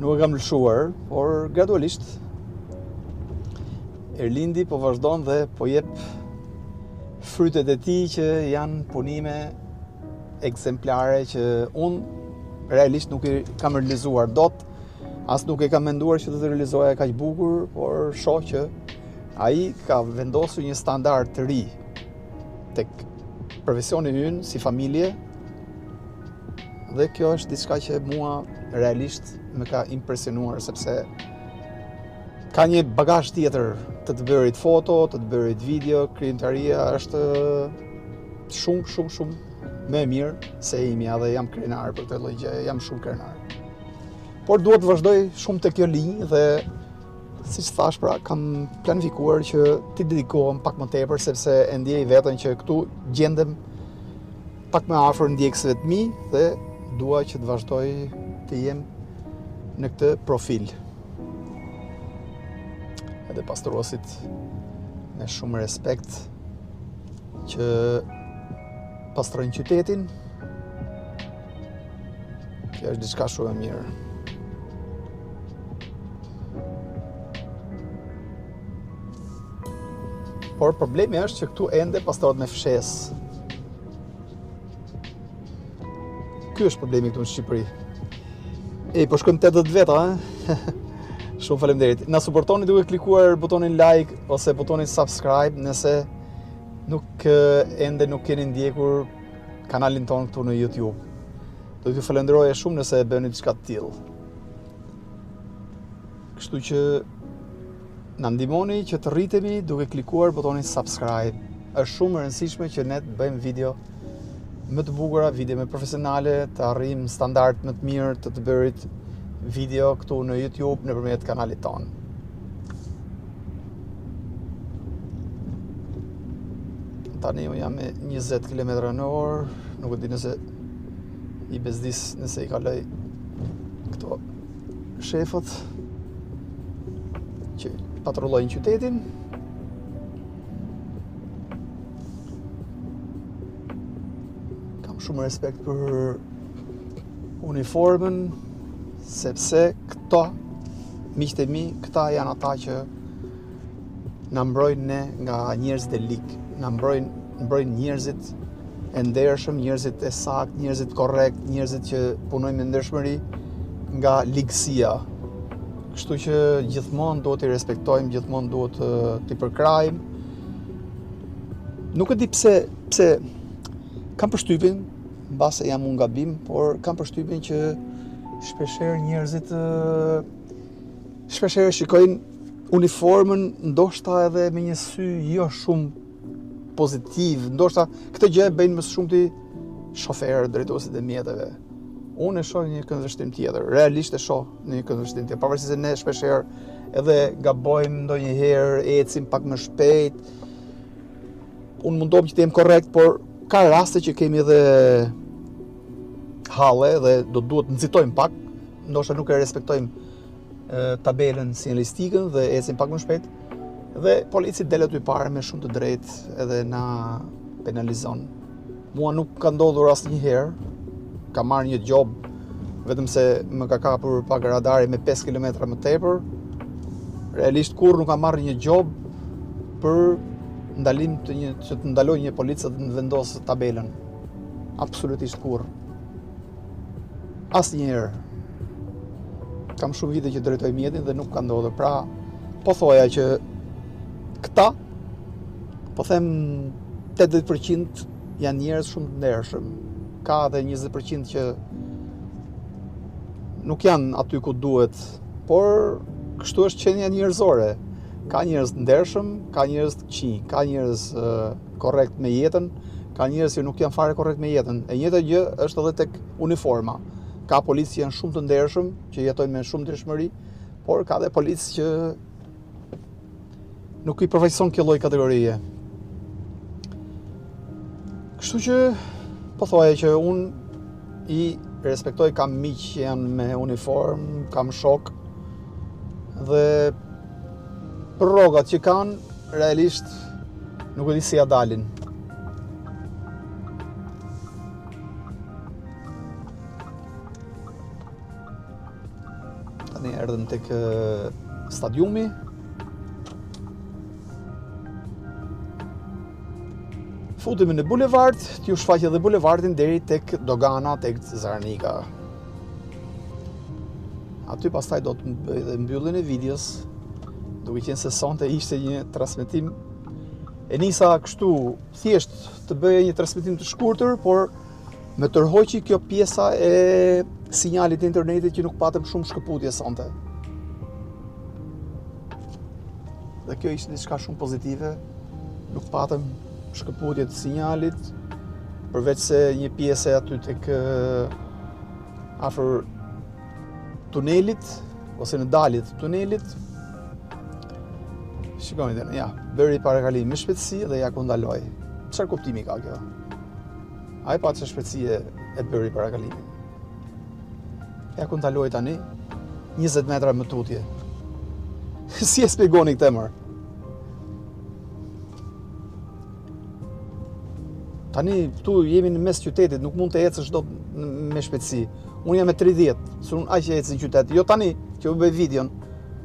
nuk e kam lëshuar, por gradualisht Erlindi po vazhdon dhe po jep frytet e tij që janë punime ekzemplare që unë realisht nuk i kam realizuar dot, as nuk e kam menduar që do të realizoja kaq bukur, por shoh që ai ka vendosur një standard të ri tek profesioni ynë si familje, dhe kjo është diçka që mua realisht më ka impresionuar, sepse ka një bagazh tjetër të të bërit foto, të të bërit video, krijimtaria është shumë më e mirë se imja dhe jam krenar për këtë lloj gjëje, jam shumë krenar. Por duhet të vazhdoj shumë te kjo linjë dhe siç thash, pra kam planifikuar që t'i dedikohem pak më tepër, sepse e ndjej veten që këtu gjendem pak më afër ndjekësve të mi dhe dua që të vazhdoj të jem në këtë profil. Edhe pastruosit me shumë respekt që pastrojnë qytetin. Kjo është diçka shumë e mirë. Por problemi është që këtu ende pastrohet me fshesë. Ky është problemi këtu në Shqipëri. Po shkojmë 80 veta, Shumë faleminderit. Na suportoni duke klikuar butonin like ose butonin subscribe nëse ende nuk keni ndjekur kanalin ton këtu në YouTube. Do t'ju falenderoja shumë nëse e bëni diçka të tillë. Kështu që na ndihmoni që të rritemi duke klikuar butonin subscribe. Është shumë e rëndësishme që ne të bëjmë video më të bukura, video më profesionale, të arrijmë standard më të mirë të të bërit video këtu në YouTube nëpërmjet kanalit ton. Tani unë jam me 20 km/h, nuk e di nëse i bezdis nëse i kaloj këto shefët që patrullojnë qytetin. Kam shumë respekt për uniformën, sepse këto miqtë e mi, këta janë ata që na mbrojnë ne nga njerëzit e lig, na mbrojnë njerëzit e ndershëm, njerëzit e saktë, njerëzit korrekt, njerëzit që punojnë me ndershmëri nga ligësia. Kështu që gjithmonë duhet t'i respektojmë, gjithmonë duhet t'i përkrajmë. Nuk e di pse kam përshtypjen, mbase jam unë gabim, por kam përshtypjen që shpeshherë njerëzit shpeshherë shikojnë uniformën ndoshta edhe me një sy jo shumë pozitiv, ndoshta këtë gjë e bëjnë më shumë ti shoferët, drejtuesit e mjeteve. Unë e shoh një këndvështrim tjetër, realisht e shoh një këndvështrim tjetër, pavarësisht se ne shpeshherë edhe gabojmë ndonjëherë, ecim pak më shpejt. Unë mundohem që të jem korrekt, por ka raste që kemi edhe halle dhe do duhet nxitojmë pak, ndoshta nuk e respektojmë tabelën sinjalistikën dhe ecim pak më shpejt. Dhe polici del aty parë me shumë të drejtë edhe na penalizon. Mua nuk ka ndodhur asnjëherë, ka marrë një job vetëm se më ka kapur pak radari me 5 km më tepër. Realisht kur nuk ka marrë një job për ndalim që të ndaloj një policë të vendos tabelën. Absolutisht kur. asnjëherë. Kam shumë vite që drejtoj mjetin dhe nuk ka ndodhur. Pra, po thoja që këta, po them 80% janë njerëz shumë të ndershëm. Ka edhe 20% që nuk janë aty ku duhet, por kështu është qenia njerëzore. Ka njerëz të ndershëm, ka njerëz të këqij, ka njerëz korrekt me jetën, ka njerëz që nuk janë fare korrekt me jetën. E njëjta gjë është edhe tek uniforma. Ka policë që janë shumë të ndershëm, që jetojnë me shumë ndershmëri, por ka dhe policë që nuk i përfaqëson kjo lloj kategorie. Kështu që po thoya që unë i respektoj, kam miq që janë me uniform, kam shok dhe për rrogat që kanë, realisht nuk e di si ja dalin. Tani erdhëm tek stadiumi. Futemi në bulevard, t'ju shfaq edhe bulevardin deri tek dogana, tek Zaranika. Aty pastaj do të bëj edhe mbylljen e videos, duke qenë se sonte ishte një transmetim. E nisa kështu thjesht të bëja një transmetim të shkurtër, por me tërhoqi kjo pjesa e sinjalit të internetit që nuk patëm shumë shkëputje sonte. Dhe kjo ishte diçka shumë pozitive, nuk patëm shkëputje të sinjalit, përveç se një pjesë aty tek afër tunelit ose në daljet të tunelit. Shikoni tani, ja, bëri parakalim me shpejtësi dhe ja ku ndaloi. Çfarë kuptimi ka kjo? Ai pa çfarë shpejtësie e bëri parakalimin. Ja ku ndaloi tani 20 metra më tutje. Si e shpjegoni këtë mër? Tani këtu jemi në mes qytetit, nuk mund të ecësh dot me shpejtësi. Unë jam me 30, se unë aq ecë në qytet. Jo tani që u bëj videon,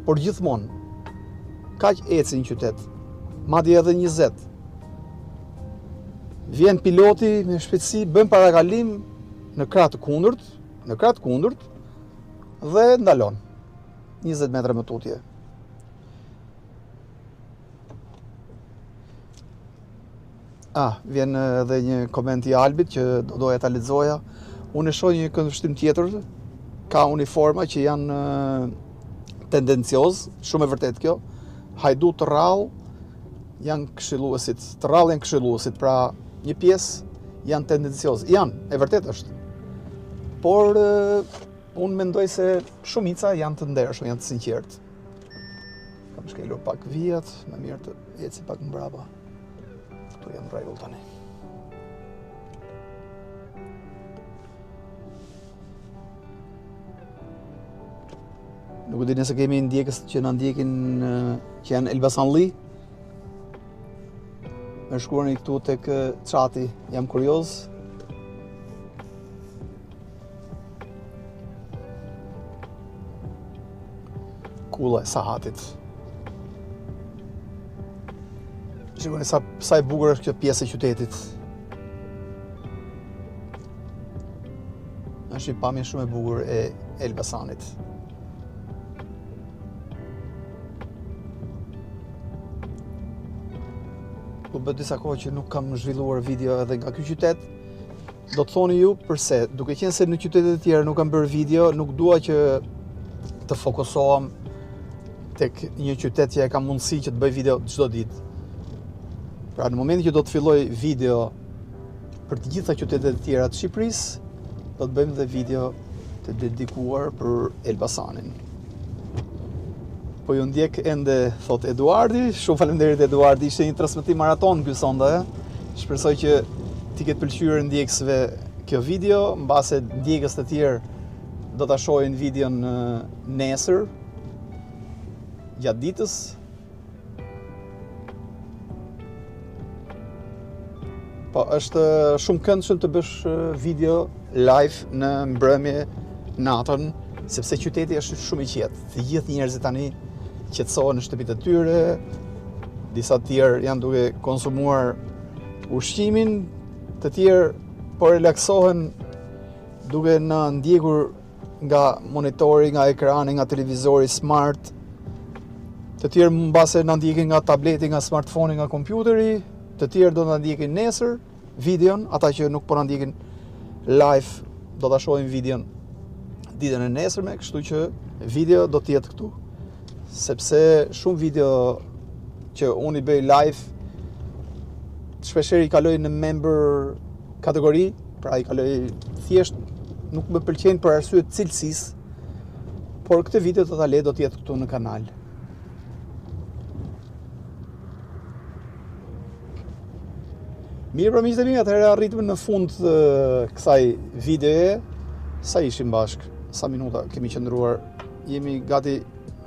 por gjithmonë. Kaq ecë në qytet. Madje edhe 20. Vjen piloti me shpejtësi, bën parakalim në krah të kundërt, dhe ndalon 20 metra më tutje. Vjen edhe një koment i Albit që doja ta lexoja. Unë e shoh një këndvështrim tjetër, ka uniforma që janë tendencioz, shumë e vërtet kjo. Hajdu të rrallë janë këshilluesit, pra një pjesë janë tendencioz. Janë, e vërtet është. Por unë mendoj se shumica janë të ndershëm, janë të sinqert. Kam shkelur pak vijat, më mirë të eci pak mbrapa. Këtu jam rregull tani. Nuk e di nëse kemi ndjekës që na ndjekin që janë Elbasanli. Më shkruani këtu tek çati, jam kurioz. Kulla e Sahatit. Shikoni sa e bukur është kjo pjesë e qytetit. Është një pamje shumë e bukur e Elbasanit. Po bë disa kohë që nuk kam zhvilluar video edhe nga ky qytet. Do të thoni ju përse, duke qenë se në qytetet e tjera nuk kam bërë video, nuk dua që të fokusohem tek një qytet që e kam mundësi që të bëj video çdo ditë. Pra në momentin që do të filloj video për të gjitha qytetet e tjera të Shqipërisë, do të bëjmë dhe video të dedikuar për Elbasanin. Po ju ndjek ende, thot Eduardi. Shumë faleminderit Eduardi, ishte një transmetim maraton ky sonte. Shpresoj që t'i ketë pëlqyer ndjekësve kjo video, mbase ndjekës të tjerë do ta shohin videon nesër, gjatë ditës. Po është shumë këndshëm të bësh video live në mbrëmje natën, sepse qyteti është shumë i qetë. Të gjithë njerëzit tani qetësohen në shtëpitë e tyre, disa të tjerë janë duke konsumuar ushqimin, të tjerë po relaksohen duke na ndjekur nga monitori, nga ekrani, nga televizori smart. Të tjerë mbase na ndjekin nga tableti, nga smartphone, nga kompjuteri. Të tjerë do na ndjekin nesër videon, ata që nuk po na ndjekin live do ta shohin videon ditën e nesërme, kështu që video do të jetë këtu. Sepse shumë video që unë i bëj live shpeshherë i kaloj në member kategori, pra i kaloj thjesht nuk më pëlqejnë për arsye të cilësisë, por këtë video do ta lej, do të jetë këtu në kanal. Mirë, pra miqtë e mi, atëherë arritëm në fund të kësaj videoje. Sa ishim bashkë? Sa minuta kemi qëndruar? Jemi gati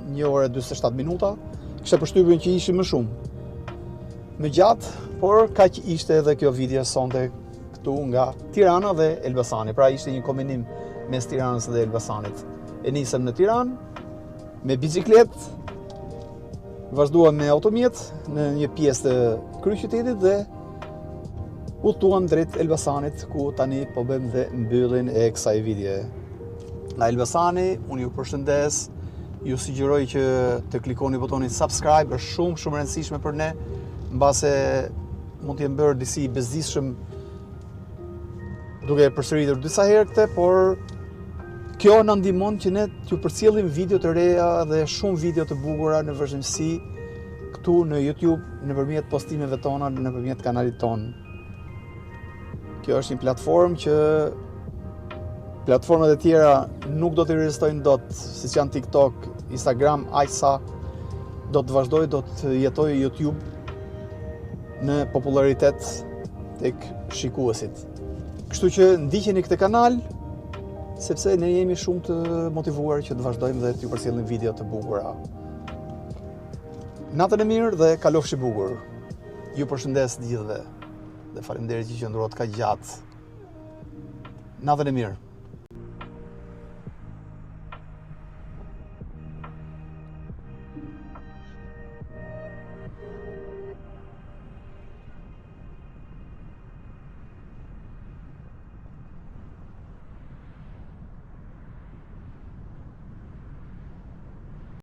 1 orë e 47 minuta. Kishte përshtypjen që ishim më shumë. Më gjatë, por kaq ishte edhe kjo video sonte këtu nga Tirana dhe Elbasani. Pra ishte një kombinim mes Tiranës dhe Elbasanit. E nisëm në Tiranë me bicikletë, vazhduam me automjet në një pjesë të kryeqytetit dhe udhëtuam drejt Elbasanit, ku tani po bëjmë dhe mbylljen e kësaj videoje. Nga Elbasani, unë ju përshëndes, ju sugjeroj që të klikoni butonin subscribe, është shumë e rëndësishme për ne, mbase mund të jem bërë disi i bezdisshëm duke përsëritur disa herë këtë, por kjo na ndihmon që ne t'ju përcjellim video të reja dhe shumë video të bukura në vazhdimsi këtu në YouTube, nëpërmjet postimeve tona, nëpërmjet kanalit ton. Kjo është një platformë që platformat e tjera nuk do të rezistojnë dot, siç janë TikTok, Instagram, aq sa do të vazhdojë, do të jetojë YouTube në popularitet tek shikuesit. Kështu që ndiqeni këtë kanal, sepse ne jemi shumë të motivuar që të vazhdojmë dhe t'ju përcjellim video të bukura. Natën e mirë dhe kalofshi bukur. Ju përshëndes të gjithëve dhe faleminderit që qëndruat kaq gjatë. Natën e mirë.